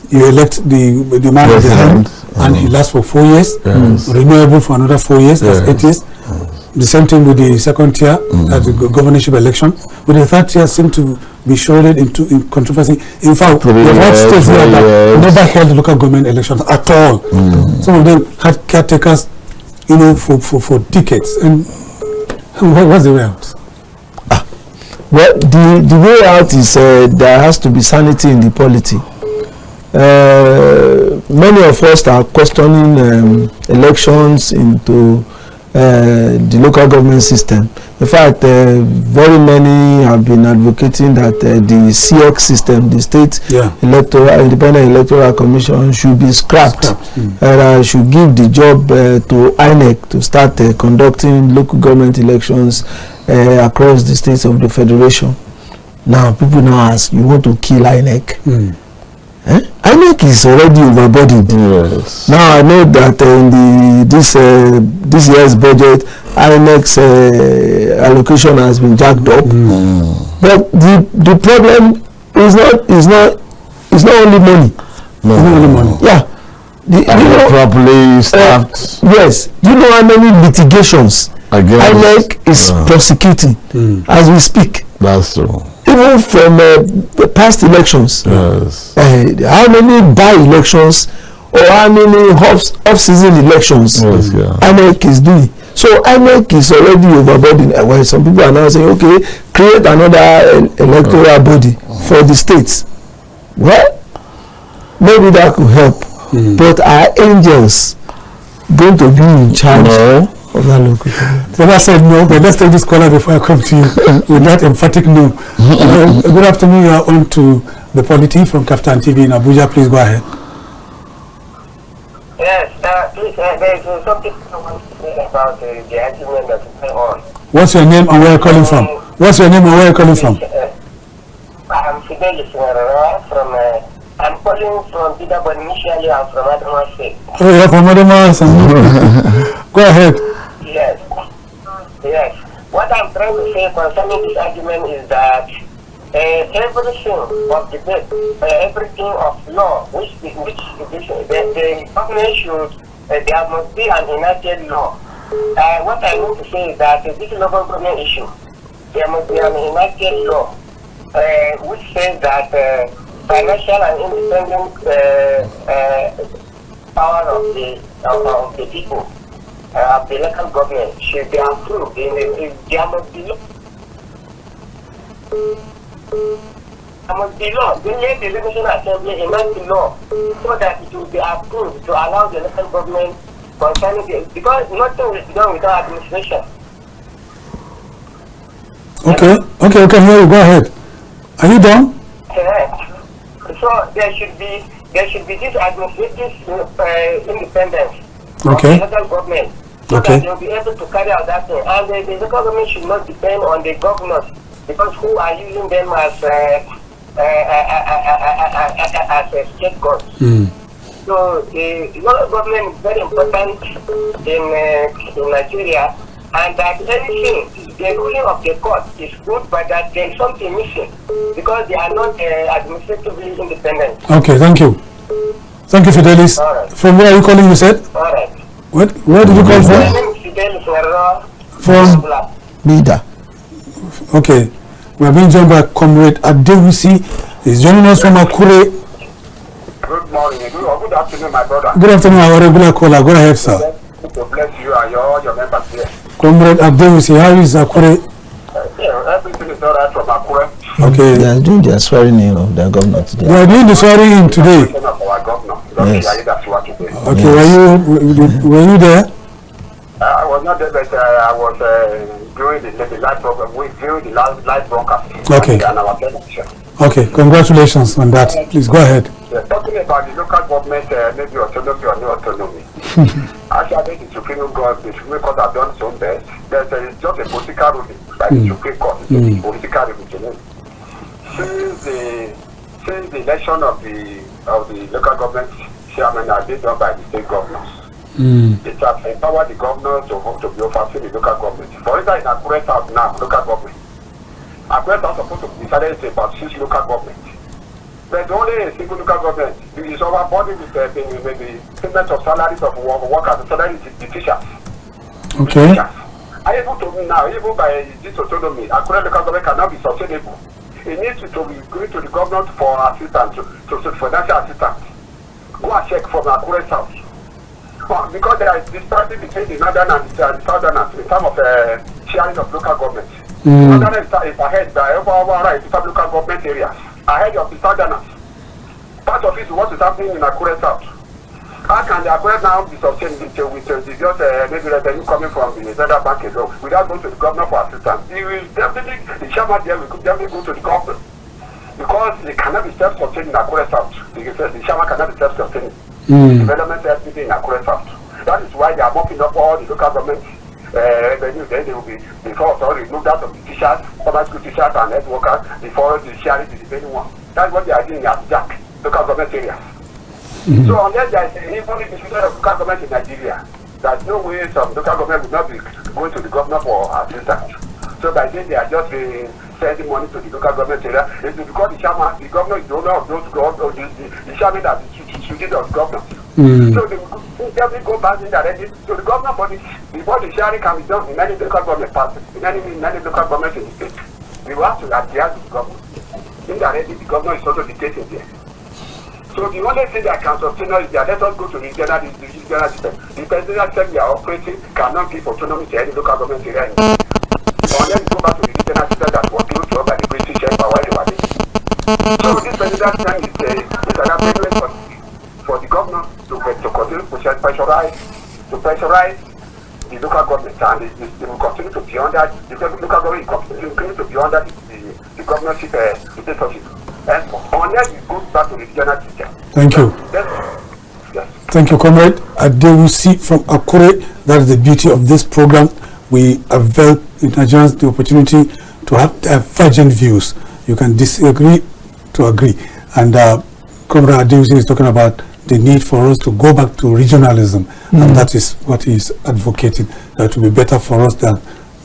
you elect the man at the hand, and he lasts for 4 years, renewable for another 4 years, that's 8 years. The same thing with the second tier, at the governorship election. But the third tier seemed to be shrouded in controversy. In fact, the right states here that never held local government elections at all. Some of them had caretakers, you know, for decades. And what's the way out? Well, the way out is there has to be sanity in the polity. Many of us are questioning elections into the local government system. In fact, very many have been advocating that the CX system, the State Independent Electoral Commission, should be scrapped. Should give the job to INEC to start conducting local government elections across the states of the Federation. Now, people now ask, you want to kill INEC? INEC is already overburdened. Yes. Now I know that in this year's budget, INEC's allocation has been jacked up. But the problem is not only money. Yeah. Properly staffed. Yes. You know how many litigations INEC is prosecuting as we speak. That's true. Even from the past elections, how many by-elections or how many off-season elections INEC is doing. So INEC is already overburdened. Well, some people are now saying, okay, create another electoral body for the states. Well, maybe that could help. But are angels going to be in charge of that local government. Bala said no, but let's take this caller before I come to you with that emphatic no. Good afternoon, you are on to the Polity from KAFTANTV in Abuja. Please go ahead. Yes, please, there's something I want to say about the argument that is going on. What's your name and where you're calling from? What's your name and where you're calling from? I'm Fidelis from, I'm calling from Bida, but initially I'm from Adamawa State. Oh, you're from Adamawa. Go ahead. Yes. Yes. What I'm trying to say concerning this argument is that everything of debate, everything of law, which the government should, there must be an enacted law. What I want to say is that this local government issue, there must be an enacted law which says that financial and independent power of the people, of the local government should be approved. There must be law. There must be law. Then let the Legislative Assembly enact the law so that it will be approved to allow the local government concerning this, because nothing will be done without administration. Okay, here you go ahead. Are you done? Correct. So there should be this administrative independence of the local government, so that they will be able to carry out that thing. And the local government should not depend on the governors, because who are using them as scapegoats. So the local government is very important in Nigeria, and that anything, the ruling of the court is good, but that there is something missing because they are not administratively independent. Okay, thank you. Thank you, Fidelis. Right. From where are you calling, you said? All right. Where did you call from? My name is Fidelis From Bida. Okay. We are being joined by Comrade Adewusi. He's joining us from Akure. Good morning. Good afternoon, my brother. Good afternoon, our regular caller. Go ahead, sir. God bless you and all your members here. Comrade Adewusi, how is Akure? Everything is all right from Akure. Okay. They are doing their swearing in of their governor today. We are doing the swearing in today. Yes. Okay, were you there? I was not there, but I was doing the live program. During the live broadcast. Okay. And our television. Okay, congratulations on that. Please go ahead. Talking about the local government, maybe autonomy or no autonomy. Actually, I think the Supreme Court have done some best. There's just a political ruling by the Supreme Court. It's a political ruling. Since the election of the local government chairman has been done by the state governors, it has empowered the governors to be overseeing the local government. For instance, in Akure South now, local government. Akure South supposed to be decided to about 6 local governments. But only a single local government is overburdened with maybe payment of salaries of workers, salaries the teachers. Okay. I able to now, even by this autonomy, Akure local government cannot be sustainable. It needs to be going to the government for assistance, to financial assistance. Go and check from Akure South. Because there is disparity between the northern and the southern in terms of sharing of local government. Northern is ahead by over local government areas, ahead of the southerners. Part of it is what is happening in Akure South. How can the Akure now be sustained with just maybe revenue coming from the central bank alone without going to the governor for assistance? He will definitely, the chairman there will definitely go to the governor. Because they cannot be self-sustaining in Akure South. The chairman cannot be self-sustaining. Development everything in Akure South. That is why they are mopping up all the local government revenue. Then they will be before removed out of the teachers, public school teachers and health workers before the sharing is the anyone. That's what they are doing at Jack, local government areas. So unless there is an even distribution of local government in Nigeria, there's no way some local government will not be going to the governor for assistance. So by then they are just sending money to the local government area. It's because the chairman, the governor is the owner of those governors, the chairman that is succeeded of governors. So they definitely go back indirectly to the governor body before the sharing can be done in any local government party, in any local government in the state. We will have to adhere to the governor. Indirectly, the governor is also dictating there. So the only thing that can sustain us is that let us go to the regional system. The presidential system we are operating cannot give autonomy to any local government area. Unless we go back to the regional system that was built up by the British Empire while they were there. So this presidential system is an appearance for the governor to continue to pressurize the local government. and it will continue to be under the local government will continue to be under the governorship dictatorship. Unless it goes back to the regional system. Thank you. Yes. Thank you, comrade. Adewusi from Akure. That is the beauty of this program. We avail the Nigerians the opportunity to have divergent views. You can disagree to agree. And Comrade Adewusi is talking about the need for us to go back to regionalism, and that is what he is advocating. That will be better for us than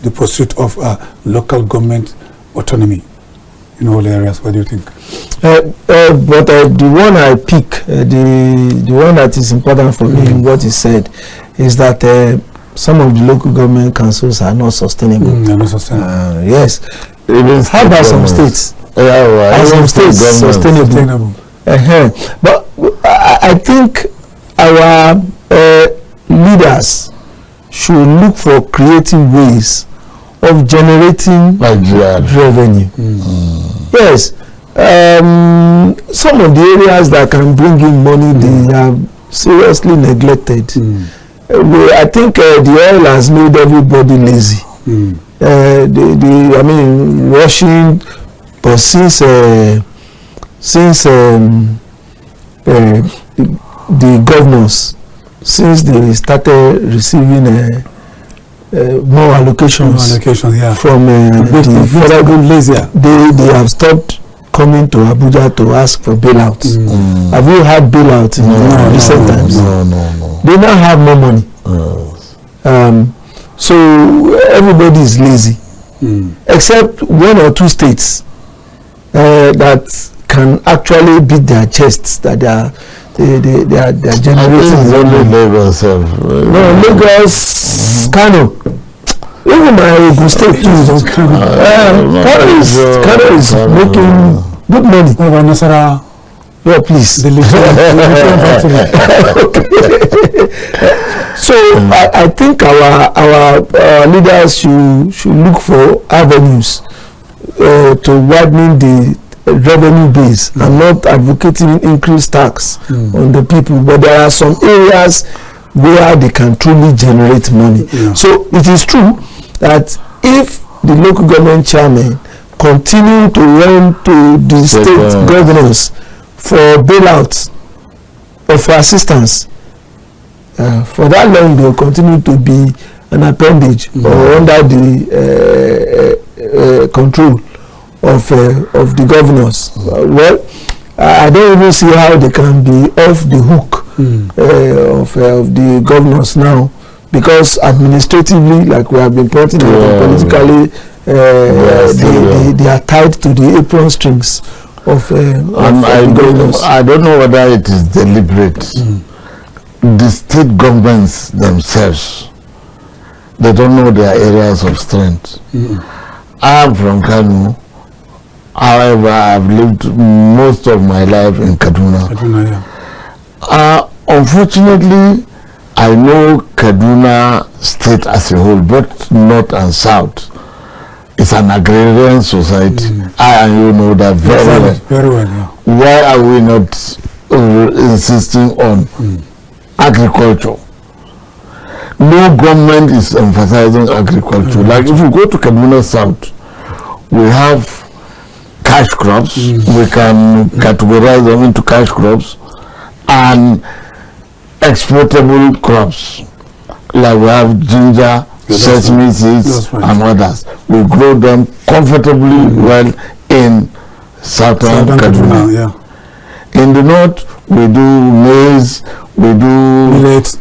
the pursuit of local government autonomy in all areas. What do you think? But the one I pick, the one that is important for me in what he said, is that some of the local government councils are not sustainable. They're not sustainable. Yes. How about some states? Are some states sustainable? But I think our leaders should look for creative ways of generating revenue. Yes. Some of the areas that can bring in money, they are seriously neglected. I think the oil has made everybody lazy. I mean, rushing, but since the governors, since they started receiving more allocations from the federal lazier, they have stopped coming to Abuja to ask for bailouts. Have you had bailouts in recent times? No. They now have more money. So everybody is lazy, except one or two states that can actually beat their chests, that they are generating. Only Lagos. No, Lagos, Kano, even my Ogun State too. Kano is making good money. Yeah, please. So I think our leaders should look for avenues to widening the revenue base and not advocating increased tax on the people. But there are some areas where they can truly generate money. So it is true that if the local government chairman continue to run to the state governors for bailouts or for assistance, for that long they will continue to be an appendage or under the control of the governors. Well, I don't even see how they can be off the hook of the governors now, because administratively, like we have been pointing out, politically, they are tied to the apron strings of the governors. I don't know whether it is deliberate. The state governments themselves, they don't know their areas of strength. I am from Kano. However, I've lived most of my life in Kaduna. Unfortunately, I know Kaduna state as a whole, both north and south. It's an agrarian society. I and you know that very well. Very well, yeah. Why are we not insisting on agriculture? No government is emphasizing agriculture. Like if you go to Kaduna South, we have cash crops. We can categorize them into cash crops and exportable crops. Like we have ginger, sesame seeds, and others. We grow them comfortably well in southern Kaduna. In the north, we do maize, we do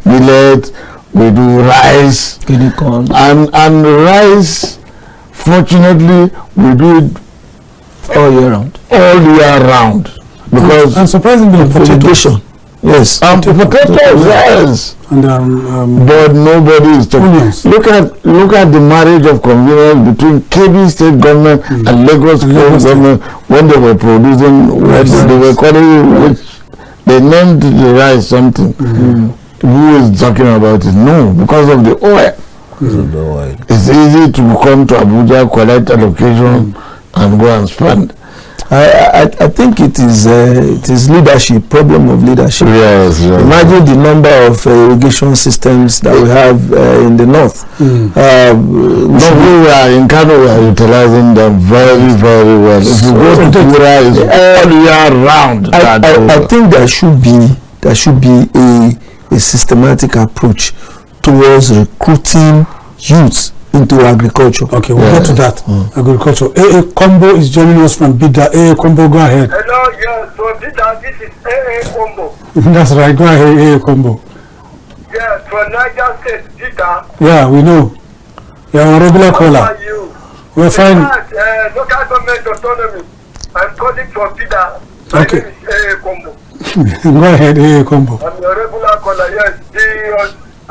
millet, we do rice, and rice. Fortunately, we do it all year round. Because and surprisingly, potato. Yes. And potatoes, yes. And but nobody is talking. Onions. Look at the marriage of convenience between KB state government and Lagos state government when they were producing. They were calling which they named the rice something. Who is talking about it? No, because of the oil. It's easy to come to Abuja, collect allocation, and go and spend. I think it is leadership, problem of leadership. Yes. Imagine the number of irrigation systems that we have in the north. We are in Kano, we are utilizing them very, very well. If you go to Kura, it's all year round. I think there should be a systematic approach towards recruiting youths into agriculture. Okay, we'll get to that. Agriculture. AA Combo is joining us from Bida. AA Combo, go ahead. Hello, yes, from Bida, this is AA Combo. That's right, go ahead, AA Combo. Yes, from Niger State, Bida. Yeah, we know. You're a regular caller. How are you? We're fine. Local government autonomy. I'm calling from Bida. Okay. My name is AA Combo. Go ahead, AA Combo. I'm a regular caller, yes.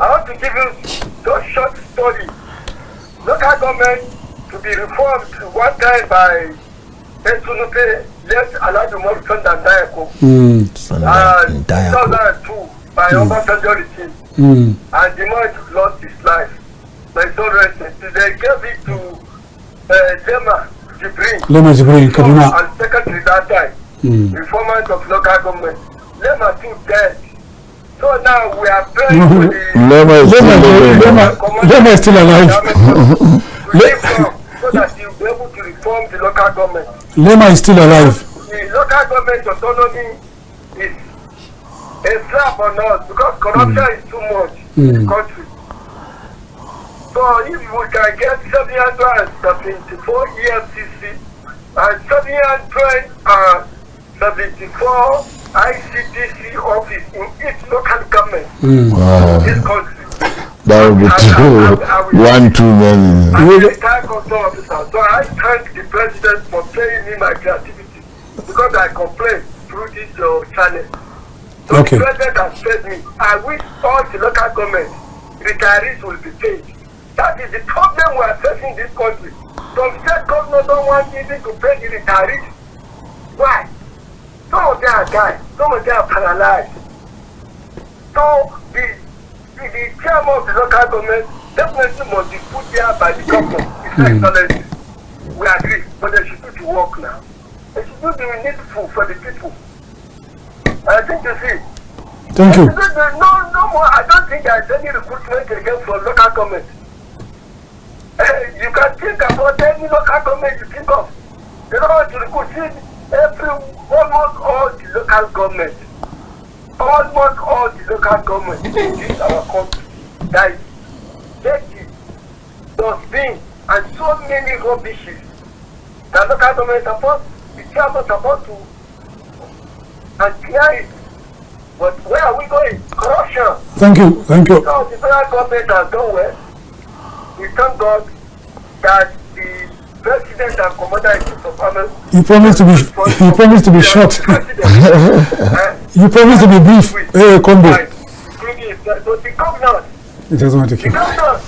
I want to give you a short story. Local government to be reformed one time by Tinubu, left Alhaji Morrison and Dayako. 2002 by Obasanjo regime. And the man lost his life. My son rested. They gave it to Lema Jibrin, Kaduna. and secretary that time. Informant of local government. Lema too dead. So now we are praying for the Lema is still alive. so that he will be able to reform the local government. Lema is still alive. The local government autonomy is a slap on us because corruption is too much in the country. So if we can get 774 EFCC and 774 ICTC office in each local government in this country. That would be one too many. I'm a retired control officer, so I thank the president for paying me my creativity because I complain through this channel. So the president has paid me. I wish all the local government retirees will be paid. That is the problem we are facing in this country. Some state governors don't want even to pay the retirees. Why? Some of them are dying, some of them are paralyzed. So the chairman of the local government definitely must be put there by the government. His Excellency. We agree, but they should do the work now. They should do the needful for the people. I think you see. Thank you. No more. I don't think there is any recruitment again for local government. You can think about any local government you think of. They don't want to recruit almost all the local government. Almost all the local government in this our country. That is dirty, dustbin, and so many rubbishes. The local government support, the chairman support to and clear it. But where are we going? Corruption. Thank you. So the federal government has done well. We thank God that the president and commander-in-chief of army. You promised to be short. You promised to be brief. Combo. So the governors. It doesn't want to keep. The governors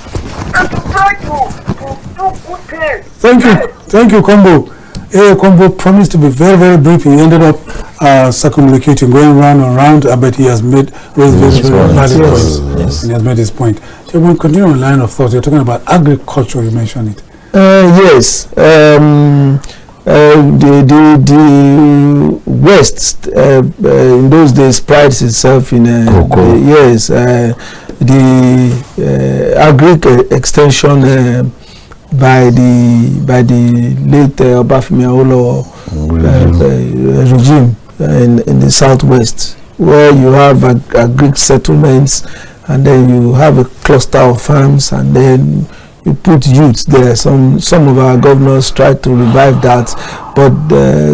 have to try to do good things. Thank you, Combo. Combo promised to be very, very brief. He ended up circumlocuting, going round and round, but he has raised very, very valid points. Yes. And he has made his point. So we'll continue on line of thought. You're talking about agriculture, you mentioned it. Yes. The West in those days prides itself in the agric extension by the late Obafemi Awolowo regime in the southwest, where you have agric settlements, and then you have a cluster of farms, and then you put youths there. Some of our governors try to revive that, but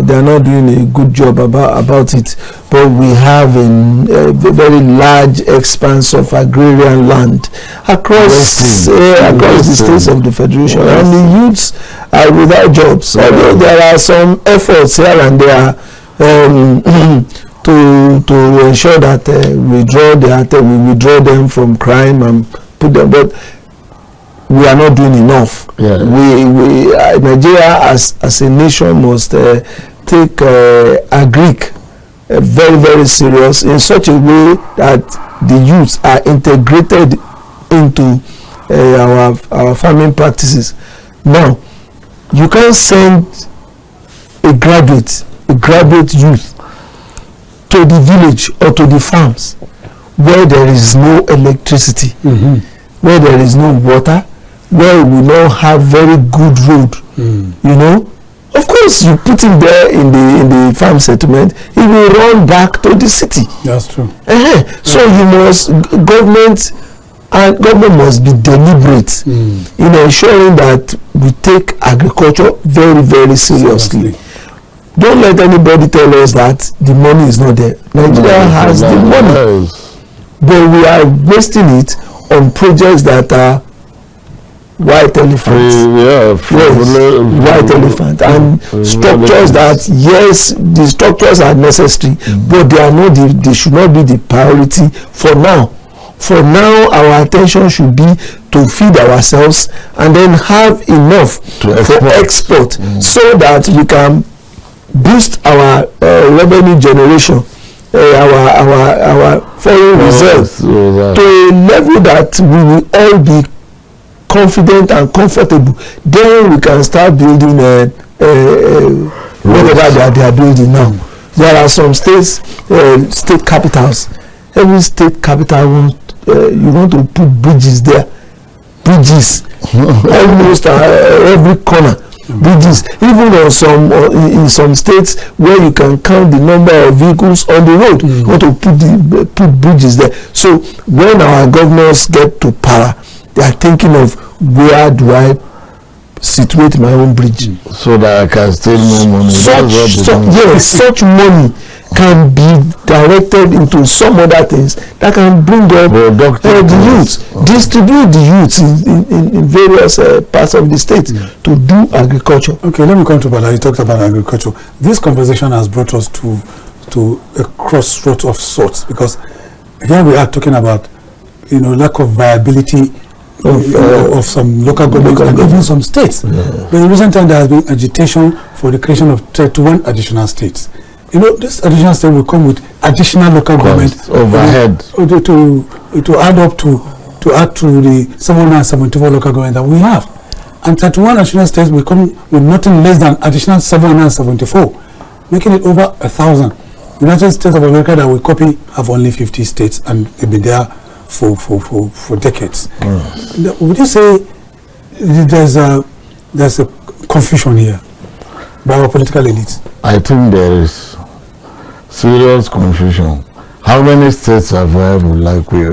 they are not doing a good job about it. But we have a very large expanse of agrarian land across the states of the federation, and the youths are without jobs. Although there are some efforts here and there to ensure that we withdraw them from crime and put them, but we are not doing enough. Nigeria as a nation must take agric very, very serious in such a way that the youths are integrated into our farming practices. Now, you can't send a graduate graduate youth to the village or to the farms where there is no electricity, where there is no water, where we not have very good road, you know, of course you put him there in the farm settlement, he will run back to the city. That's true. So you must, government must be deliberate in ensuring that we take agriculture very, very seriously. Don't let anybody tell us that the money is not there. Nigeria has the money, but we are wasting it on projects that are white elephant, white elephant, and structures that, yes, the structures are necessary, but they are not. They should not be the priority for now. For now, our attention should be to feed ourselves and then have enough for export, so that we can boost our revenue generation, our foreign reserves to a level that we will all be confident and comfortable. Then we can start building whatever they are building now. There are some states, state capitals. Every state capital you want to put bridges there, almost every corner. Bridges, even on some in some states where you can count the number of vehicles on the road, you want to put bridges there. So when our governors get to power, they are thinking of, where do I situate my own bridge so that I can steal more money. Such money can be directed into some other things that can bring up the youth, distribute the youth in various parts of the state to do agriculture. Okay, let me come to Bala. You talked about agriculture. This conversation has brought us to a crossroads of sorts, because here we are talking about, you know, lack of viability of some local governments and even some states. But in recent time there has been agitation for the creation of 31 additional states. You know, this additional state will come with additional local government overhead to add up to the 774 local government that we have. And 31 additional states will come with nothing less than additional 774, making it over 1,000. United States of America that we copy have only 50 states, and they've been there for decades. Would you say there's a confusion here by our political elites? I think there is serious confusion. How many states are viable, like we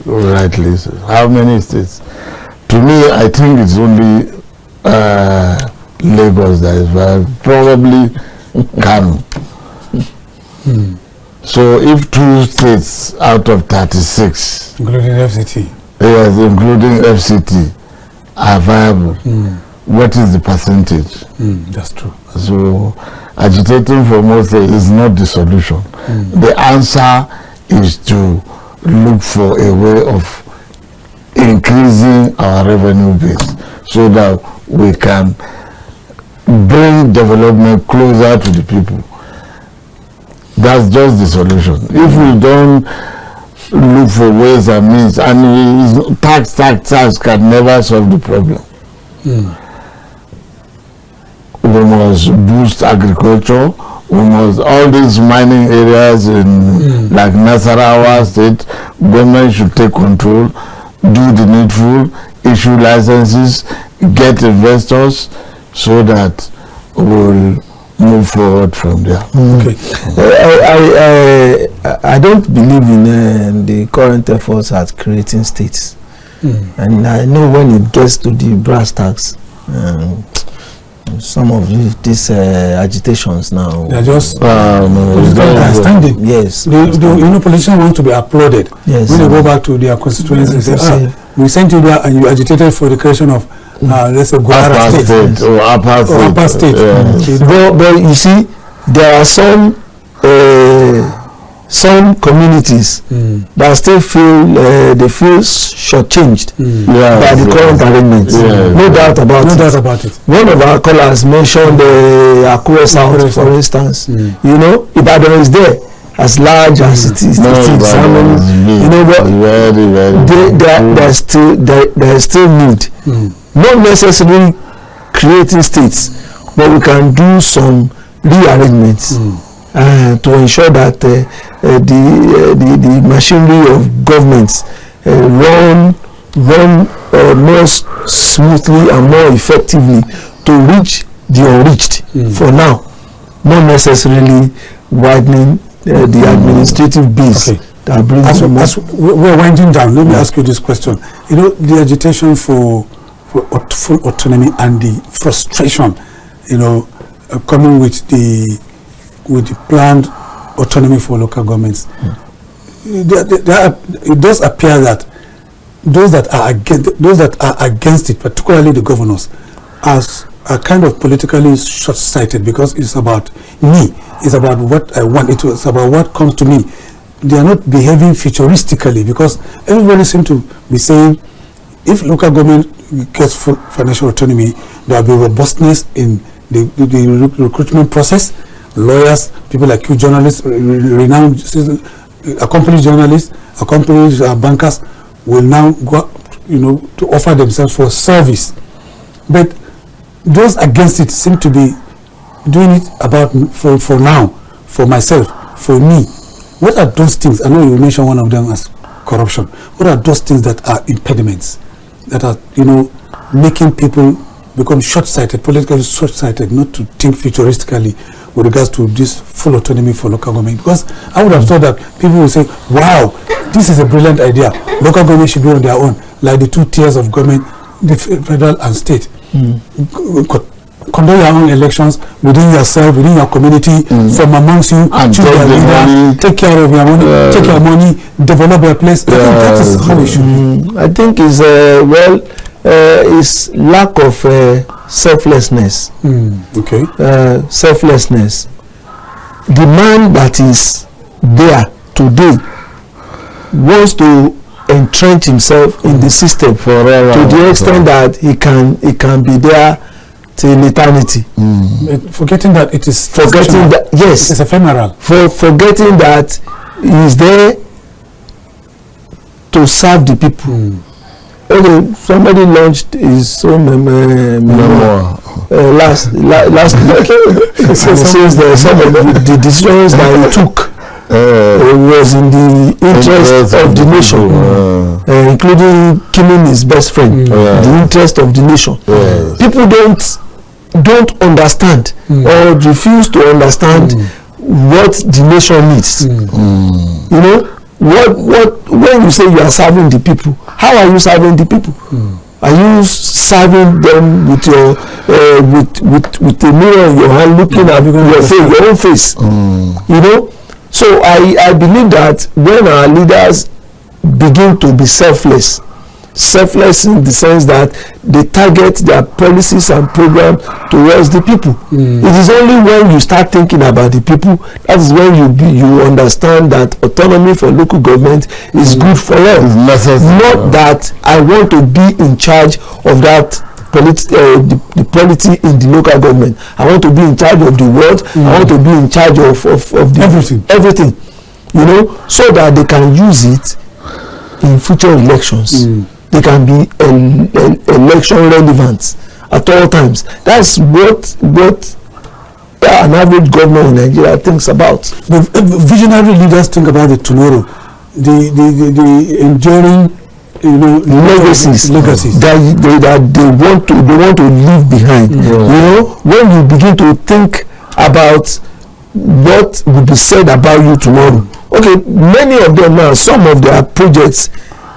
rightly said? How many states? To me, I think it's only Lagos that is viable, probably Kano. So if 2 states out of 36, including FCT, yes, including FCT, are viable, what is the percentage? That's true. So agitating for more states is not the solution. The answer is to look for a way of increasing our revenue base so that we can bring development closer to the people. That's just the solution. If we don't look for ways and means, and tax can never solve the problem. We must boost agriculture. We must, all these mining areas in like Nasarawa state, government should take control, do the needful, issue licenses, get investors, so that we'll move forward from there. I don't believe in the current efforts at creating states, and I know when it gets to the brass tacks, some of these agitations now, they're just political understanding. Yes, you know, politicians want to be applauded. Yes, when they go back to their constituencies and say, we sent you there and you agitated for the creation of let's say Guara State or Upper State. But you see, there are some communities that still feel they feel shortchanged by the current arrangements. No doubt about it. One of our callers mentioned Akure South, for instance. You know, Ibadan is there, as large as it is. You know what? There is still need. Not necessarily creating states, but we can do some rearrangements to ensure that the machinery of governments run more smoothly and more effectively to reach the unreached for now, not necessarily widening the administrative base. Okay. That brings as we're winding down, let me ask you this question. You know, the agitation for full autonomy and the frustration, you know, coming with the planned autonomy for local governments. It does appear that those that are against it, particularly the governors, are kind of politically short-sighted, because it's about me, it's about what I want, it's about what comes to me. They are not behaving futuristically, because everybody seems to be saying if local government gets full financial autonomy, there will be robustness in the recruitment process. Lawyers, people like you, journalists, renowned, accomplished journalists, accomplished bankers will now go, you know, to offer themselves for service. But those against it seem to be doing it about for now, for myself, for me. What are those things? I know you mentioned one of them as corruption. What are those things that are impediments, that are, you know, making people become short-sighted, politically short-sighted, not to think futuristically with regards to this full autonomy for local government? Because I would have thought that people would say, wow, this is a brilliant idea. Local government should be on their own, like the 2 tiers of government, the federal and state. Conduct your own elections within yourself, within your community, from amongst you, and choose your leader, take care of your money, take your money, develop your place. I think that is how it should be. I think it's it's lack of selflessness. Okay. Selflessness. The man that is there today wants to entrench himself in the system forever, to the extent that he can be there till eternity. Forgetting that it is forgetting that, yes, it's ephemeral. Forgetting that he is there to serve the people. Okay, somebody launched his own memoir last week. It says that some of the decisions that he took was in the interest of the nation, including killing his best friend. The interest of the nation. People don't understand or refuse to understand what the nation needs. You know, when you say you are serving the people, how are you serving the people? Are you serving them with your with a mirror in your hand, looking at your own face? You know, so I believe that when our leaders begin to be selfless in the sense that they target their policies and programs towards the people. It is only when you start thinking about the people, that is when you understand that autonomy for local government is good for all. Not that I want to be in charge of that the polity in the local government. I want to be in charge of the world. I want to be in charge of everything. You know, so that they can use it in future elections. They can be election relevant at all times. That's what an average government in Nigeria thinks about. The visionary leaders think about it tomorrow. The enduring, you know, legacies that they want to leave behind. You know, when you begin to think about what will be said about you tomorrow. Okay, many of them now, some of their projects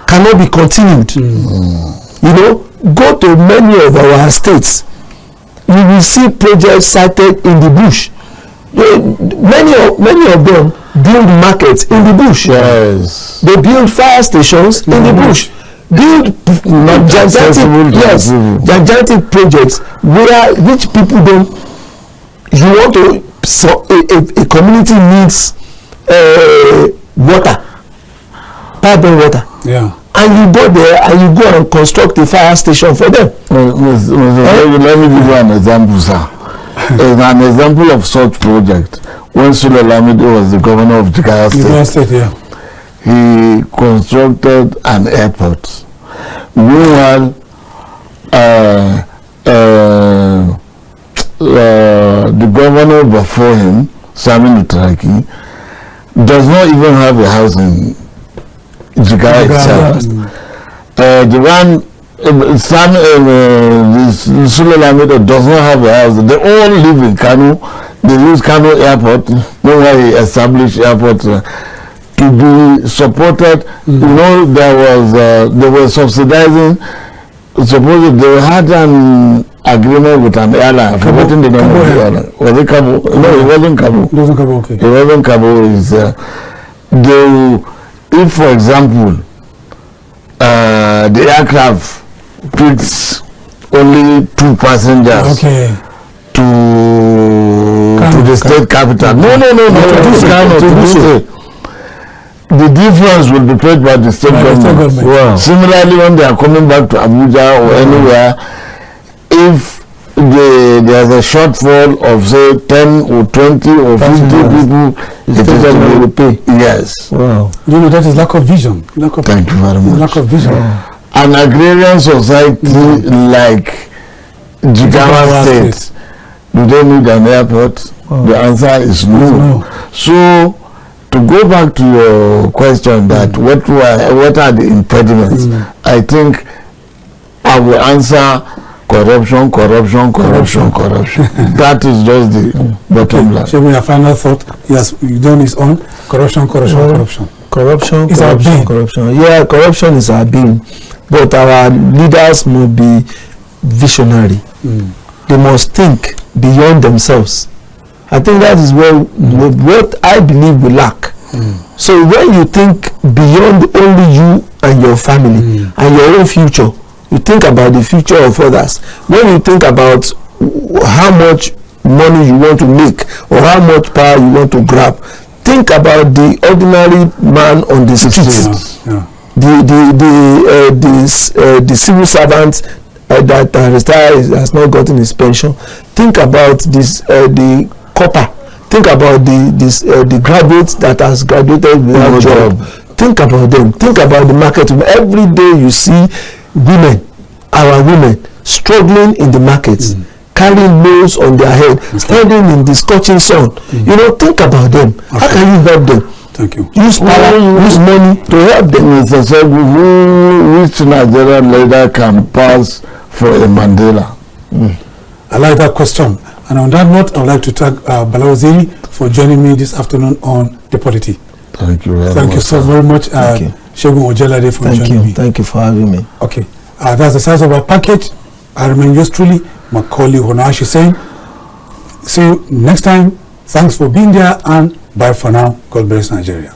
cannot be continued. You know, go to many of our states, you will see projects cited in the bush. Many of them build markets in the bush. Yes. They build fire stations in the bush. Build gigantic projects which people don't. You want to, so a community needs water, piping water. Yeah. And you go there and you go and construct a fire station for them. Let me give you an example, sir. An example of such project. When Sule Lamidi was the governor of Jigawa State, he constructed an airport. Meanwhile, the governor before him, Sami Nutraki, does not even have a house in Jigawa itself. The one, Sule Lamido does not have a house. They all live in Kano. They use Kano Airport, where he established airport to be supported. You know, they were subsidizing. Suppose they had an agreement with an airline. I've forgotten the name of the airline. Was it Cabo? No, it wasn't Cabo. It wasn't Cabo, okay. It wasn't Cabo. If, for example, the aircraft picks only 2 passengers to the state capital. No. The difference will be paid by the state government. Wow. Similarly, when they are coming back to Abuja or anywhere, if there's a shortfall of say 10 or 20 or 50 people, the state government will pay. Yes. Wow. You know, that is lack of vision. Thank you very much. Lack of vision. An agrarian society like Jigawa State, do they need an airport? The answer is no. So, to go back to your question that what are the impediments, I think I will answer corruption. That is just the bottom line. Shall we have final thought? Yes, you done his own. Corruption. Corruption is our being. Yeah, corruption is our being. But our leaders must be visionary. They must think beyond themselves. I think that is what I believe we lack. So when you think beyond only you and your family and your own future, you think about the future of others. When you think about how much money you want to make or how much power you want to grab, think about the ordinary man on the streets. The civil servant that has not gotten his pension. Think about this the copper. Think about the graduates that has graduated without job. Think about them. Think about the market. Every day you see our women struggling in the markets, carrying loads on their head, standing in the scorching sun. You know, think about them. How can you help them? Thank you. Use power, use money to help them. Mr. Segun, which Nigerian leader can pass for a Mandela? I like that question. And on that note, I would like to thank Bala Waziri for joining me this afternoon on the Polity. Thank you very much. Thank you so very much, Segun Ojelade, for joining me. Thank you for having me. Okay. That's the size of our package. I remain yours truly, Macauley Hunohashi, saying, see you next time. Thanks for being there, and bye for now. God bless Nigeria.